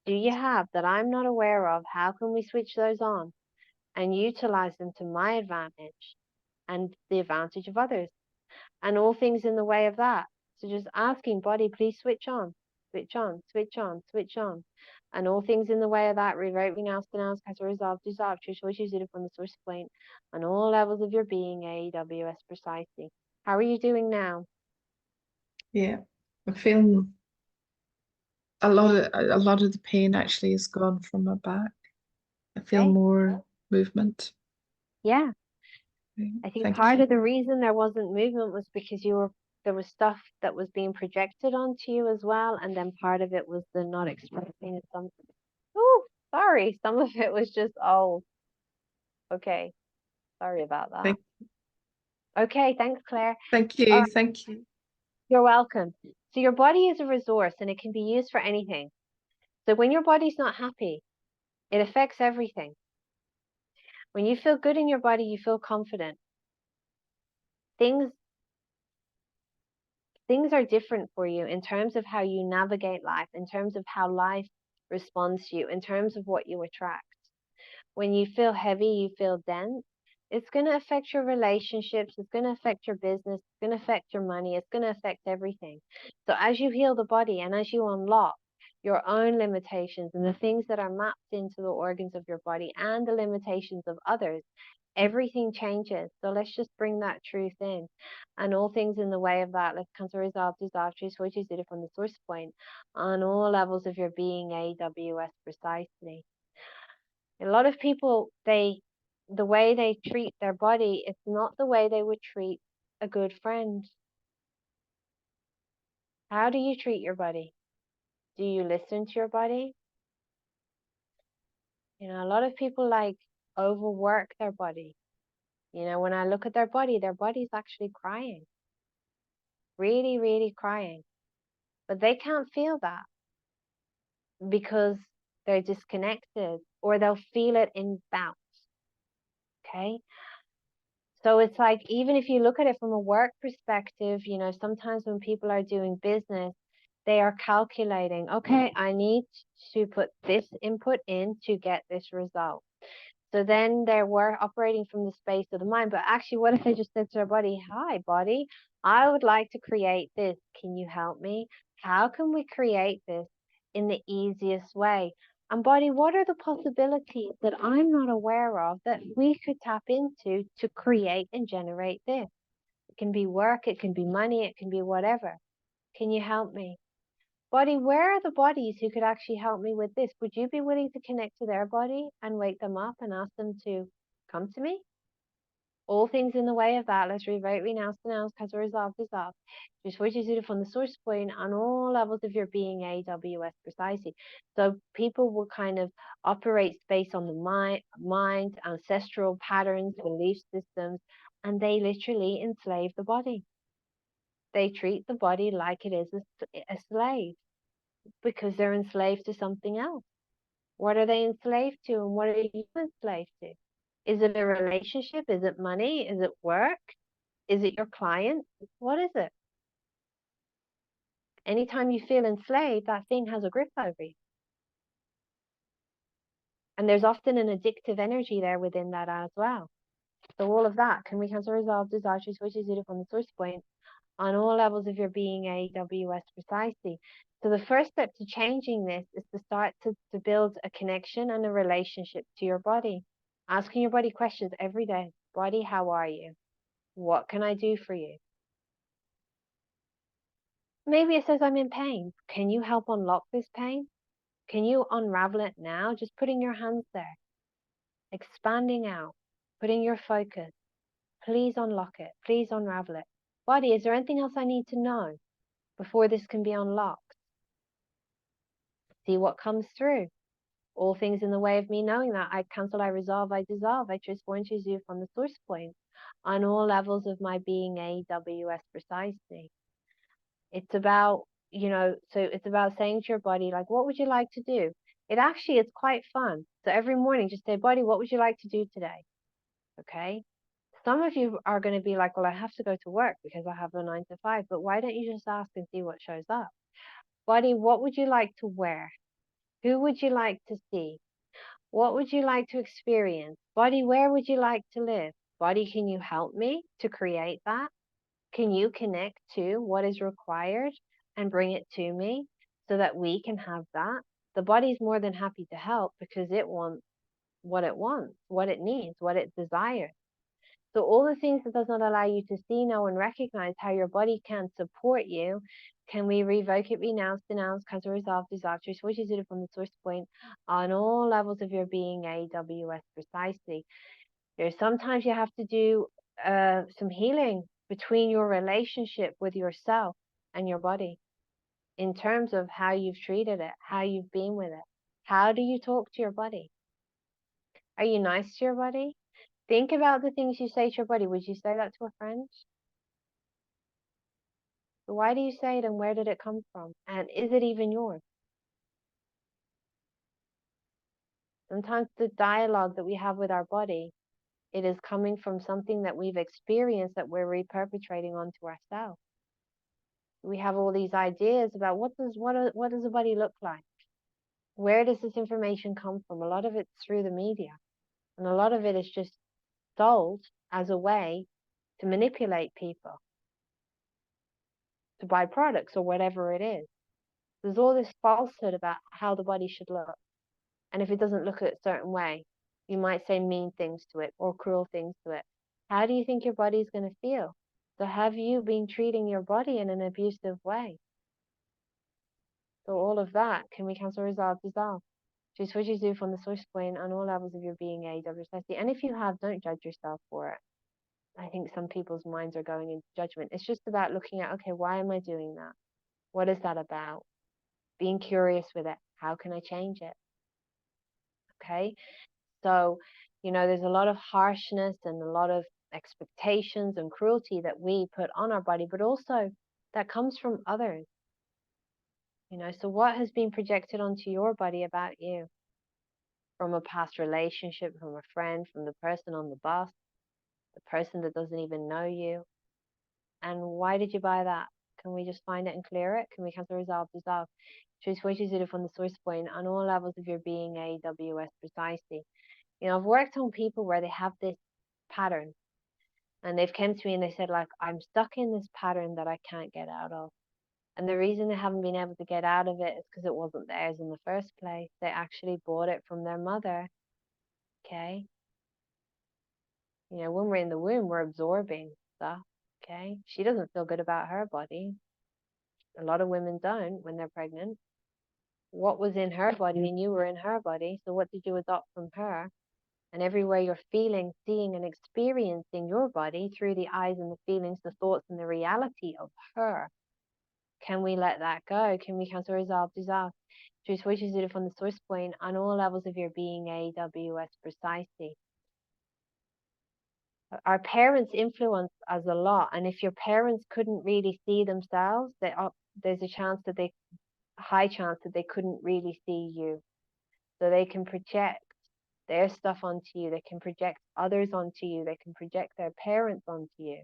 do you have that I'm not aware of? How can we switch those on and utilize them to my advantage and the advantage of others? And all things in the way of that. So just asking, body, please switch on, switch on, switch on, switch on. And all things in the way of that, revert, renounce, denounce, cancel, resolve, dissolve, choose, use it from the source point on all levels of your being, AWS precisely. How are you doing now? Yeah. I'm feeling a lot of the pain actually is gone from my back. I feel Okay. more movement. Yeah. I think Thank part you. of the reason there wasn't movement was because there was stuff that was being projected onto you as well, and then part of it was the not expressing of something. Oh, sorry, some of it was just, oh, okay, sorry about that. Thank, Okay, thanks, Claire. thank All you. right, Thank you. you're welcome. So your body is a resource and it can be used for anything. So when your body's not happy, it affects everything. When you feel good in your body, you feel confident. Things things are different for you in terms of how you navigate life, in terms of how life responds to you, in terms of what you attract. When you feel heavy, you feel dense, it's going to affect your relationships, it's going to affect your business, it's going to affect your money, it's going to affect everything. So as you heal the body and as you unlock your own limitations and the things that are mapped into the organs of your body and the limitations of others, everything changes. So let's just bring that truth in. And all things in the way of that, let's cancel, resolve, dissolve, choose, which is it from the source point on all levels of your being, AWS precisely. A lot of people, the way they treat their body, it's not the way they would treat a good friend. How do you treat your body? Do you listen to your body? You know, a lot of people like overwork their body. You know, when I look at their body's actually crying. Really, really crying. But they can't feel that because they're disconnected or they'll feel it in bounce. Okay. So it's like, even if you look at it from a work perspective, you know, sometimes when people are doing business, they are calculating, okay, I need to put this input in to get this result. So then they were operating from the space of the mind. But actually, what if they just said to their body, hi, body, I would like to create this. Can you help me? How can we create this in the easiest way? And body, what are the possibilities that I'm not aware of that we could tap into to create and generate this? It can be work, it can be money, it can be whatever. Can you help me? Body, where are the bodies who could actually help me with this? Would you be willing to connect to their body and wake them up and ask them to come to me? All things in the way of that, let's revoke, renounce, denounce, cancel, resolve, dissolve. Just what you do from the source point on all levels of your being, AWS precisely. So people will kind of operate based on the mind, ancestral patterns, belief systems, and they literally enslave the body. They treat the body like it is a slave, because they're enslaved to something else. What are they enslaved to, and what are you enslaved to? Is it a relationship? Is it money? Is it work? Is it your client? What is it? Anytime you feel enslaved, that thing has a grip over you. And there's often an addictive energy there within that as well. So all of that can we cancel, resolve, desire, which is it from the source point on all levels of your being, AWS precisely. So the first step to changing this is to start to build a connection and a relationship to your body. Asking your body questions every day. Body, how are you? What can I do for you? Maybe it says I'm in pain. Can you help unlock this pain? Can you unravel it now? Just putting your hands there, expanding out, putting your focus. Please unlock it. Please unravel it. Body, is there anything else I need to know before this can be unlocked? See what comes through. All things in the way of me knowing that. I cancel, I resolve, I dissolve. I transform and choose you from the source point on all levels of my being, AWS precisely. It's about, you know, so it's about saying to your body, like, what would you like to do? It actually is quite fun. So every morning, just say, body, what would you like to do today? Okay. Some of you are going to be like, well, I have to go to work because I have a 9 to 5, but why don't you just ask and see what shows up? Body, what would you like to wear? Who would you like to see? What would you like to experience? Body, where would you like to live? Body, can you help me to create that? Can you connect to what is required and bring it to me so that we can have that? The body's more than happy to help because it wants, what it needs, what it desires. So all the things that does not allow you to see, know, and recognize how your body can support you, can we revoke it, renounce, denounce, cancel, resolve, dissolve, which is it from the source point on all levels of your being, AWS precisely. There's sometimes you have to do some healing between your relationship with yourself and your body in terms of how you've treated it, how you've been with it. How do you talk to your body? Are you nice to your body? Think about the things you say to your body. Would you say that to a friend? Why do you say it, and where did it come from? And is it even yours? Sometimes the dialogue that we have with our body, it is coming from something that we've experienced that we're reperpetrating onto ourselves. We have all these ideas about what does a body look like? Where does this information come from? A lot of it's through the media, and a lot of it is just sold as a way to manipulate people to buy products or whatever it is. There's all this falsehood about how the body should look. And if it doesn't look a certain way, you might say mean things to it or cruel things to it. How do you think your body's going to feel? So have you been treating your body in an abusive way? So all of that, can we cancel, resolve, dissolve? Choose what you do from the source point on all levels of your being, AWSIC. And if you have, don't judge yourself for it. I think some people's minds are going into judgment. It's just about looking at, okay, why am I doing that? What is that about? Being curious with it. How can I change it? Okay. So, there's a lot of harshness and a lot of expectations and cruelty that we put on our body, but also that comes from others. So what has been projected onto your body about you from a past relationship, from a friend, from the person on the bus, the person that doesn't even know you? And why did you buy that? Can we just find it and clear it? Can we cancel, resolve, dissolve? Choose what you do from the source point on all levels of your being, AWS precisely. I've worked on people where they have this pattern, and they've come to me and they said, like, I'm stuck in this pattern that I can't get out of. And the reason they haven't been able to get out of it is because it wasn't theirs in the first place. They actually bought it from their mother. Okay. When we're in the womb, we're absorbing stuff. Okay. She doesn't feel good about her body. A lot of women don't when they're pregnant. What was in her body, and you were in her body. So what did you adopt from her? And everywhere you're feeling, seeing, and experiencing your body through the eyes and the feelings, the thoughts, and the reality of her. Can we let that go? Can we cancel, resolve, dissolve? Choose what you do from the source point on all levels of your being, AWS precisely. Our parents influence us a lot, and if your parents couldn't really see themselves, there's a high chance that they couldn't really see you. So they can project their stuff onto you, they can project others onto you, they can project their parents onto you.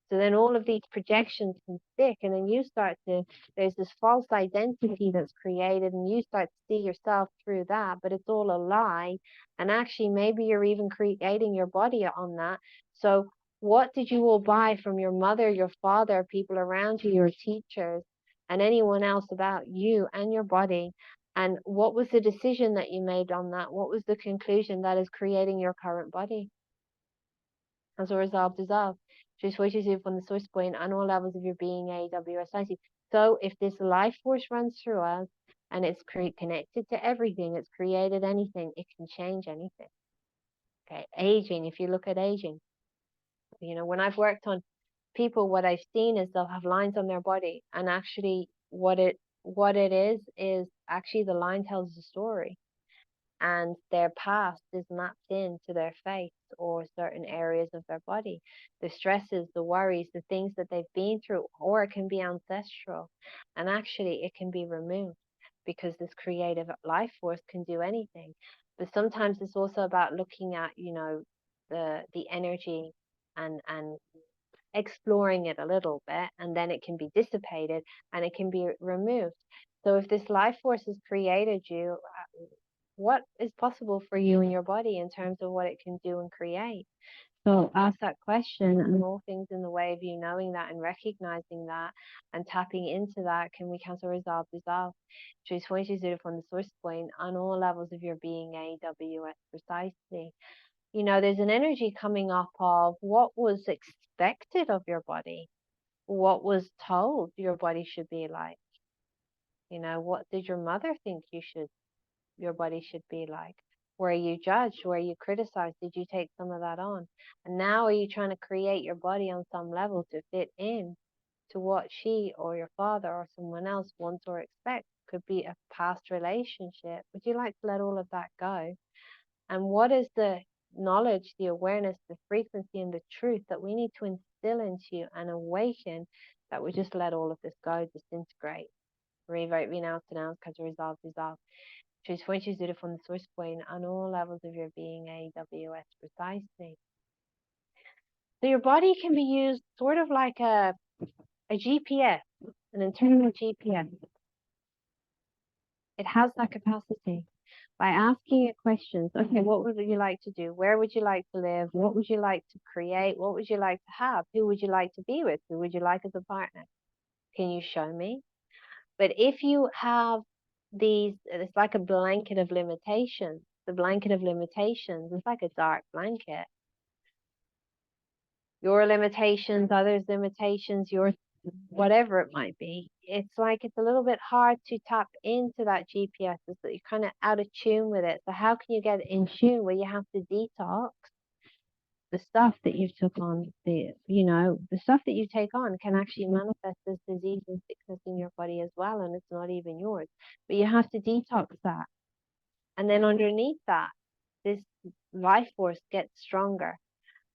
So then all of these projections can stick, and then there's this false identity that's created, and you start to see yourself through that, but it's all a lie. And actually, maybe you're even creating your body on that. So what did you all buy from your mother, your father, people around you, your teachers, and anyone else about you and your body? And what was the decision that you made on that? What was the conclusion that is creating your current body? As a result, dissolve. Choose what you do from the source point on all levels of your being, AWSIC. So if this life force runs through us and it's connected to everything, it's created anything, it can change anything. Okay, aging, if you look at aging, when I've worked on people, what I've seen is they'll have lines on their body, and actually what it is actually the line tells the story, and their past is mapped into their face or certain areas of their body, the stresses, the worries, the things that they've been through, or it can be ancestral, and actually it can be removed because this creative life force can do anything. But sometimes it's also about looking at the energy and exploring it a little bit, and then it can be dissipated and it can be removed. So if this life force has created you, what is possible for you in your body in terms of what it can do and create? So ask that question, and all things in the way of you knowing that and recognizing that and tapping into that. Can we cancel, resolve, dissolve? Choose 22 from the source point on all levels of your being, AWS precisely. There's an energy coming up of what was expected of your body, what was told your body should be like. What did your mother think your body should be like? where you judged, where you criticized? Did you take some of that on? And now are you trying to create your body on some level to fit in to what she or your father or someone else wants or expects? Could be a past relationship. Would you like to let all of that go? And what is the knowledge, the awareness, the frequency, and the truth that we need to instill into you and awaken, that we just let all of this go, disintegrate, revert, renounce, denounce, cancel, resolve, dissolve. Choose point, choose it from the source point on all levels of your being, AWS precisely. So your body can be used sort of like a GPS, an internal GPS. It has that capacity. By asking it questions, okay, what would you like to do? Where would you like to live? What would you like to create? What would you like to have? Who would you like to be with? Who would you like as a partner? Can you show me? But if you have these, it's like a blanket of limitations. The blanket of limitations is like a dark blanket. Your limitations, others' limitations, your whatever it might be. It's like it's a little bit hard to tap into that GPS, is that you're kind of out of tune with it. So how can you get in tune? Well, you have to detox the stuff that you've took on. The stuff that you take on can actually manifest as disease and sickness in your body as well, and it's not even yours. But you have to detox that. And then underneath that, this life force gets stronger,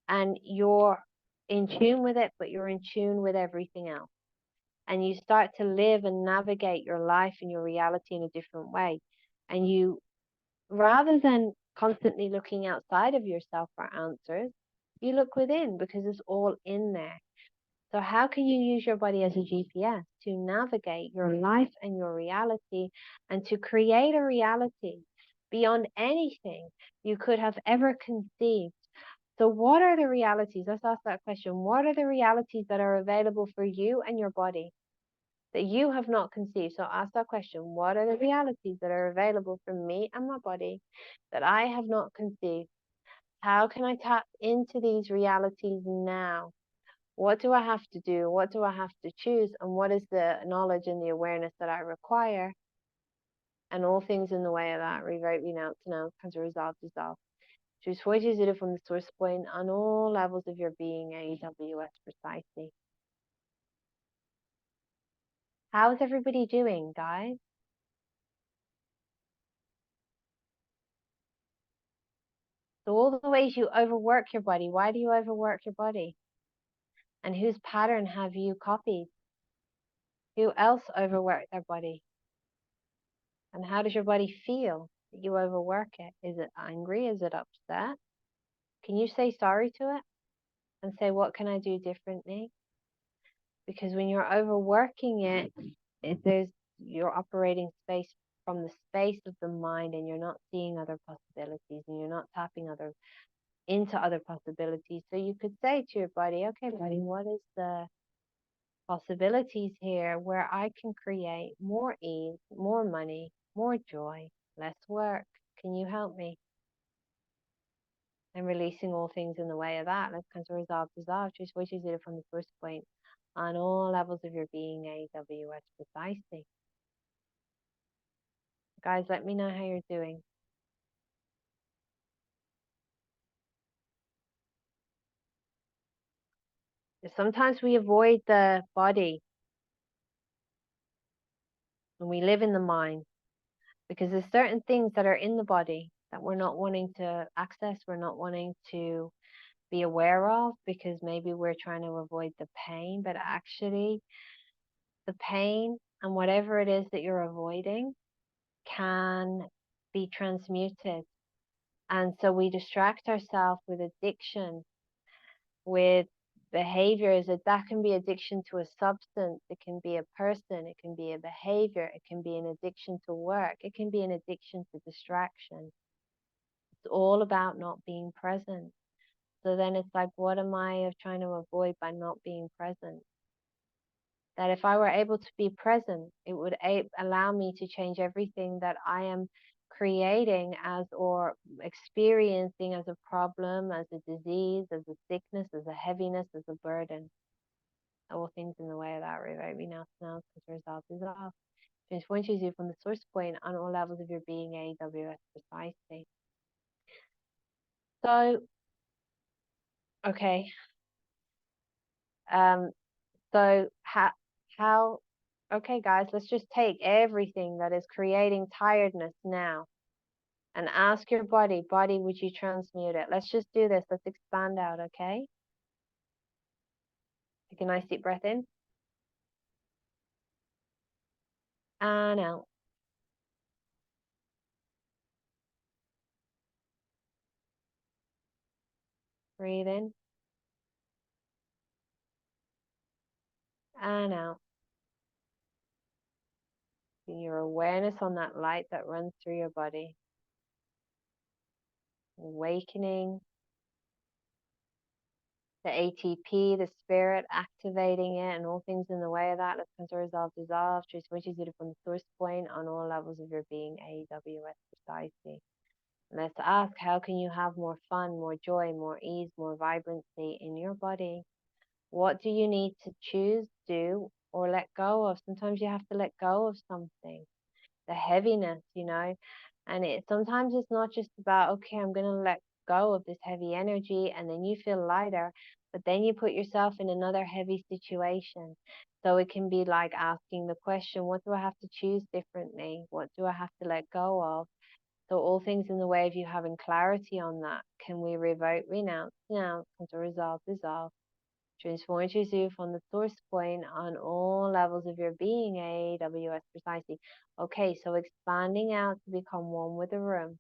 and you're in tune with it, but you're in tune with everything else. And you start to live and navigate your life and your reality in a different way. And you, rather than constantly looking outside of yourself for answers, you look within, because it's all in there. So how can you use your body as a GPS to navigate your life and your reality, and to create a reality beyond anything you could have ever conceived? So what are the realities? Let's ask that question. What are the realities that are available for you and your body that you have not conceived? So ask that question. What are the realities that are available for me and my body that I have not conceived? How can I tap into these realities now? What do I have to do? What do I have to choose? And what is the knowledge and the awareness that I require? And all things in the way of that, revert, renounce, denounce, cancel, resolve, dissolve. Choose what is it from the source point on all levels of your being, AWS precisely. How is everybody doing, guys? So all the ways you overwork your body, why do you overwork your body? And whose pattern have you copied? Who else overworked their body? And how does your body feel that you overwork it? Is it angry? Is it upset? Can you say sorry to it and say, what can I do differently? Because when you're overworking it, you're operating space from the space of the mind, and you're not seeing other possibilities, and you're not tapping into other possibilities. So you could say to your body, okay, body, what is the possibilities here where I can create more ease, more money, more joy, less work? Can you help me? And releasing all things in the way of that. Let's kind of resolve, dissolve, choose what you did from the first point on all levels of your being, AWS precisely. Guys, let me know how you're doing. Sometimes we avoid the body and we live in the mind, because there's certain things that are in the body that we're not wanting to access, we're not wanting to be aware of, because maybe we're trying to avoid the pain. But actually, the pain and whatever it is that you're avoiding can be transmuted. And so we distract ourselves with addiction, with behaviors that can be addiction to a substance, it can be a person, it can be a behavior, it can be an addiction to work, it can be an addiction to distraction. It's all about not being present. So then it's like, what am I trying to avoid by not being present? That if I were able to be present, it would allow me to change everything that I am creating as or experiencing as a problem, as a disease, as a sickness, as a heaviness, as a burden. All things in the way of that, right? We now, because resolve is off. Change point, choose you from the source point on all levels of your being, AWS precisely. So, okay. Um, so how, okay, guys, let's just take everything that is creating tiredness now and ask your body, would you transmute it? Let's just do this. Let's expand out, okay? Take a nice deep breath in and out. Breathe in and out. Your awareness on that light that runs through your body. Awakening the ATP, the spirit, activating it, and all things in the way of that. Let's cancel, resolve, dissolve. Choose which is it from the source point on all levels of your being, AWS precisely. And let's ask, how can you have more fun, more joy, more ease, more vibrancy in your body? What do you need to choose, do, or let go of? Sometimes you have to let go of something, the heaviness, and sometimes it's not just about, okay, I'm going to let go of this heavy energy, and then you feel lighter, but then you put yourself in another heavy situation. So it can be like asking the question, what do I have to choose differently? What do I have to let go of? So all things in the way of you having clarity on that, can we revoke, renounce, come to resolve, dissolve, transform into you from the source point on all levels of your being, AWS precisely. Okay, so expanding out to become one with the room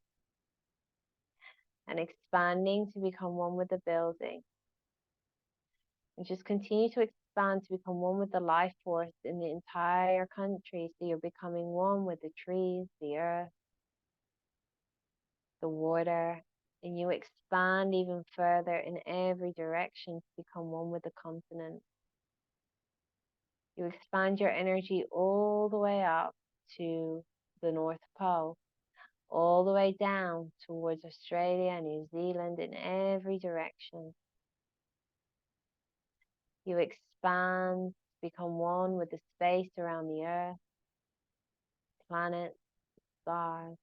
and expanding to become one with the building. And just continue to expand to become one with the life force in the entire country. So you're becoming one with the trees, the earth, the water, and you expand even further in every direction to become one with the continent. You expand your energy all the way up to the North Pole, all the way down towards Australia, New Zealand, in every direction. You expand, become one with the space around the Earth, planets, stars,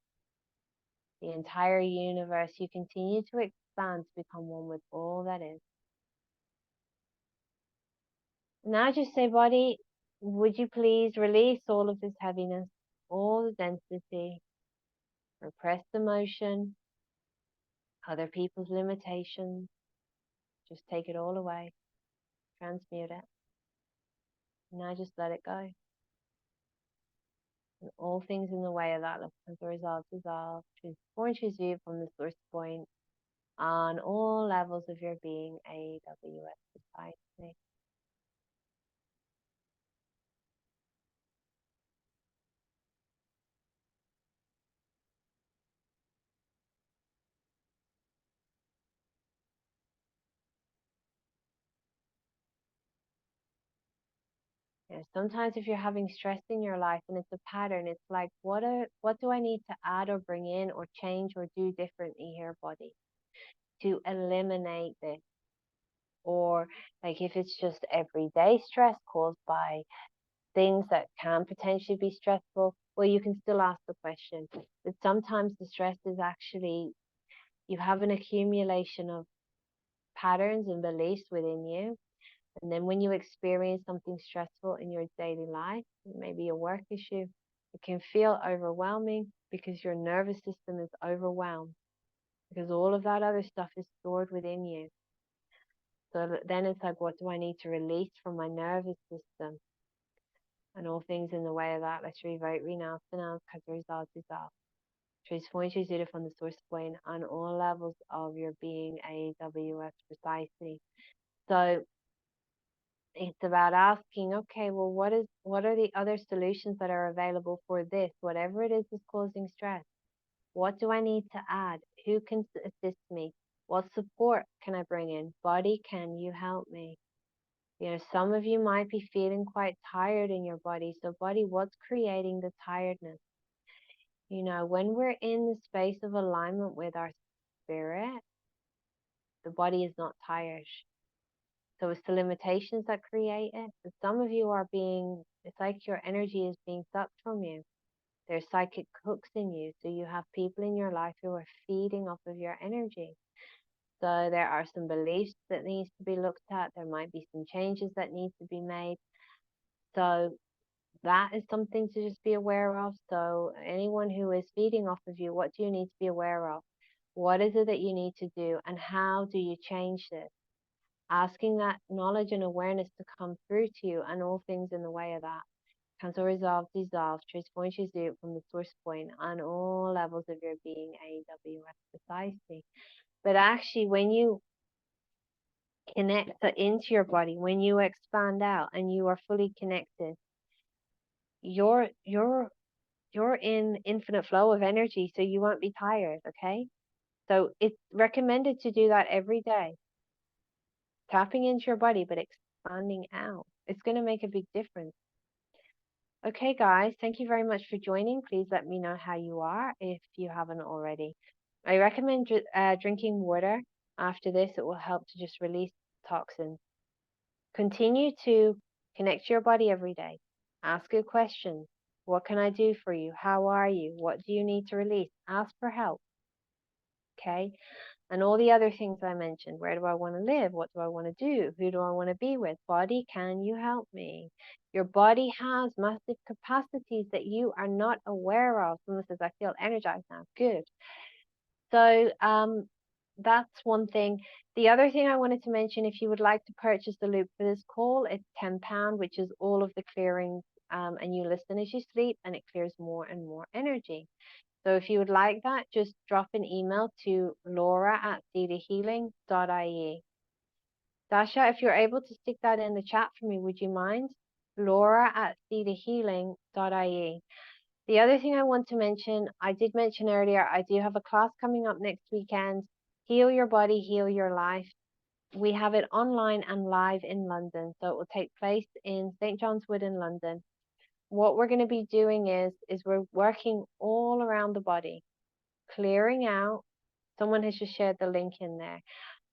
the entire universe. You continue to expand to become one with all that is. Now just say, body, would you please release all of this heaviness, all the density, repressed emotion, other people's limitations. Just take it all away, transmute it. Now just let it go. And all things in the way of that, let's cancel, resolve, dissolve. Choose or choose you from the source point on all levels of your being, AWS precisely. Sometimes if you're having stress in your life and it's a pattern, it's like, what do I need to add or bring in or change or do differently here, body, to eliminate this? Or like if it's just everyday stress caused by things that can potentially be stressful, well, you can still ask the question. But sometimes the stress is actually, you have an accumulation of patterns and beliefs within you. And then when you experience something stressful in your daily life, maybe a work issue, it can feel overwhelming because your nervous system is overwhelmed because all of that other stuff is stored within you. So then it's like, what do I need to release from my nervous system? And all things in the way of that, let's revoke, renounce, denounce, cut, resolve, dissolve. Transform to zero from the source point on all levels of your being, AWS precisely. So it's about asking, okay, well, what are the other solutions that are available for this, whatever it is that's causing stress? What do I need to add? Who can assist me? What support can I bring in? Body, can you help me? Some of you might be feeling quite tired in your body. So body, what's creating the tiredness? When we're in the space of alignment with our spirit, the body is not tired. So it's the limitations that create it. But some of you it's like your energy is being sucked from you. There's psychic hooks in you. So you have people in your life who are feeding off of your energy. So there are some beliefs that needs to be looked at. There might be some changes that need to be made. So that is something to just be aware of. So anyone who is feeding off of you, what do you need to be aware of? What is it that you need to do, and how do you change this? Asking that knowledge and awareness to come through to you, and all things in the way of that. Cancel, resolve, dissolve, transform, transmute from the source point on all levels of your being, AWS precisely. But actually, when you connect into your body, when you expand out and you are fully connected, you're in infinite flow of energy, so you won't be tired. Okay, so it's recommended to do that every day, tapping into your body but expanding out. It's going to make a big difference. Okay, guys, thank you very much for joining. Please let me know how you are if you haven't already. I recommend drinking water after this. It will help to just release toxins. Continue to connect to your body every day. Ask good questions. What can I do for you? How are you? What do you need to release? Ask for help. Okay. And all the other things I mentioned. Where do I want to live? What do I want to do? Who do I want to be with? Body, can you help me? Your body has massive capacities that you are not aware of. Someone says, I feel energized now. Good. So that's one thing. The other thing I wanted to mention, if you would like to purchase the loop for this call, it's £10, which is all of the clearings, and you listen as you sleep, and it clears more and more energy. So if you would like that, just drop an email to laura@cedarhealing.ie. Dasha, if you're able to stick that in the chat for me, would you mind? laura@cedarhealing.ie. The other thing I want to mention, I did mention earlier, I do have a class coming up next weekend, Heal Your Body, Heal Your Life. We have it online and live in London. So it will take place in St. John's Wood in London. What we're going to be doing is we're working all around the body, clearing out. Someone has just shared the link in there.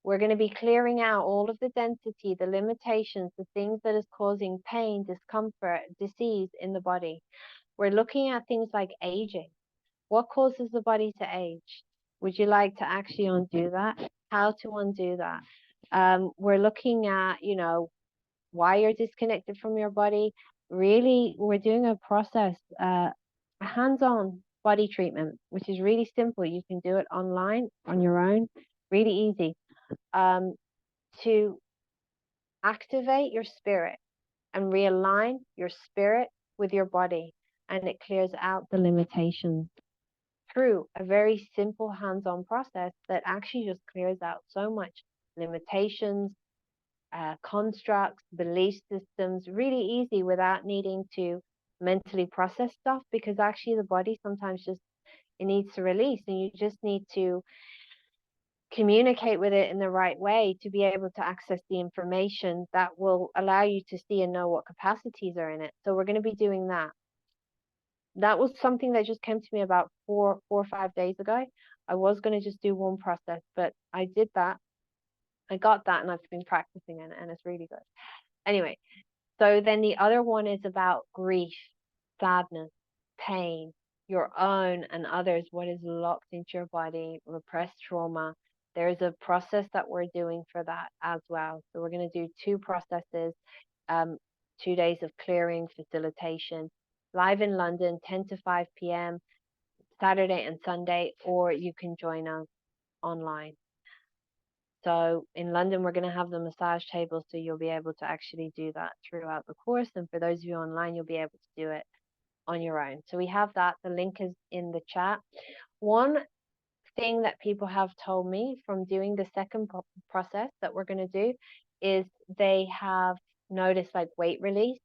We're going to be clearing out all of the density, the limitations, the things that is causing pain, discomfort, disease in the body. We're looking at things like aging. What causes the body to age? Would you like to actually undo that? How to undo that? We're looking at, why you're disconnected from your body. Really, we're doing a process, a hands-on body treatment, which is really simple. You can do it online on your own, really easy, to activate your spirit and realign your spirit with your body, and it clears out the limitations through a very simple hands-on process that actually just clears out so much limitations, constructs, belief systems, really easy without needing to mentally process stuff, because actually the body sometimes just, it needs to release, and you just need to communicate with it in the right way to be able to access the information that will allow you to see and know what capacities are in it. So we're going to be doing that. That was something that just came to me about 4 or 5 days ago. I was going to just do one process, but I did that. I got that, and I've been practicing it, and it's really good. Anyway, so then the other one is about grief, sadness, pain, your own and others, what is locked into your body, repressed trauma. There's a process that we're doing for that as well. So we're going to do two processes, 2 days of clearing, facilitation, live in London, 10 to 5 p.m., Saturday and Sunday, or you can join us online. So in London, we're going to have the massage table, so you'll be able to actually do that throughout the course. And for those of you online, you'll be able to do it on your own. So we have that. The link is in the chat. One thing that people have told me from doing the second process that we're going to do is they have noticed like weight release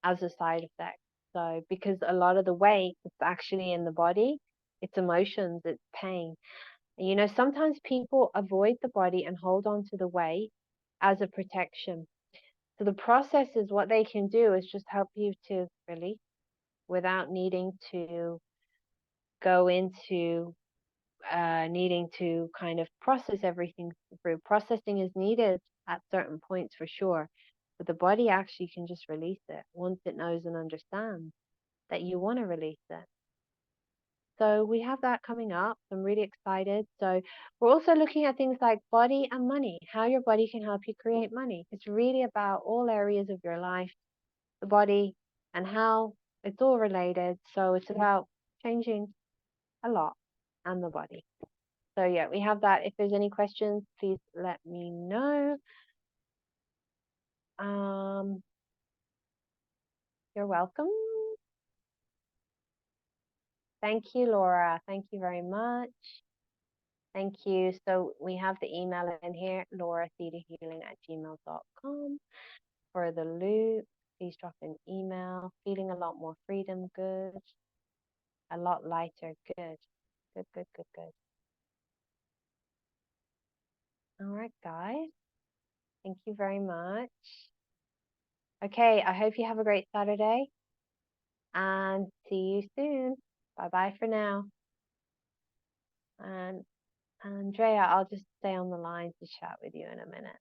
as a side effect. So because a lot of the weight is actually in the body, it's emotions, it's pain. Sometimes people avoid the body and hold on to the weight as a protection. So the process is, what they can do is just help you to release without needing to go into needing to kind of process everything through. Processing is needed at certain points for sure, but the body actually can just release it once it knows and understands that you want to release it. So we have that coming up. I'm really excited. So we're also looking at things like body and money, how your body can help you create money. It's really about all areas of your life, the body, and how it's all related. So it's about changing a lot and the body. So yeah, we have that. If there's any questions, please let me know. Um, you're welcome. Thank you, Laura. Thank you very much. Thank you. So we have the email in here, laurathetahealing@gmail.com. For the loop, please drop an email. Feeling a lot more freedom, good. A lot lighter, good. Good, good, good, good. All right, guys. Thank you very much. Okay, I hope you have a great Saturday and see you soon. Bye-bye for now. And Andrea, I'll just stay on the line to chat with you in a minute.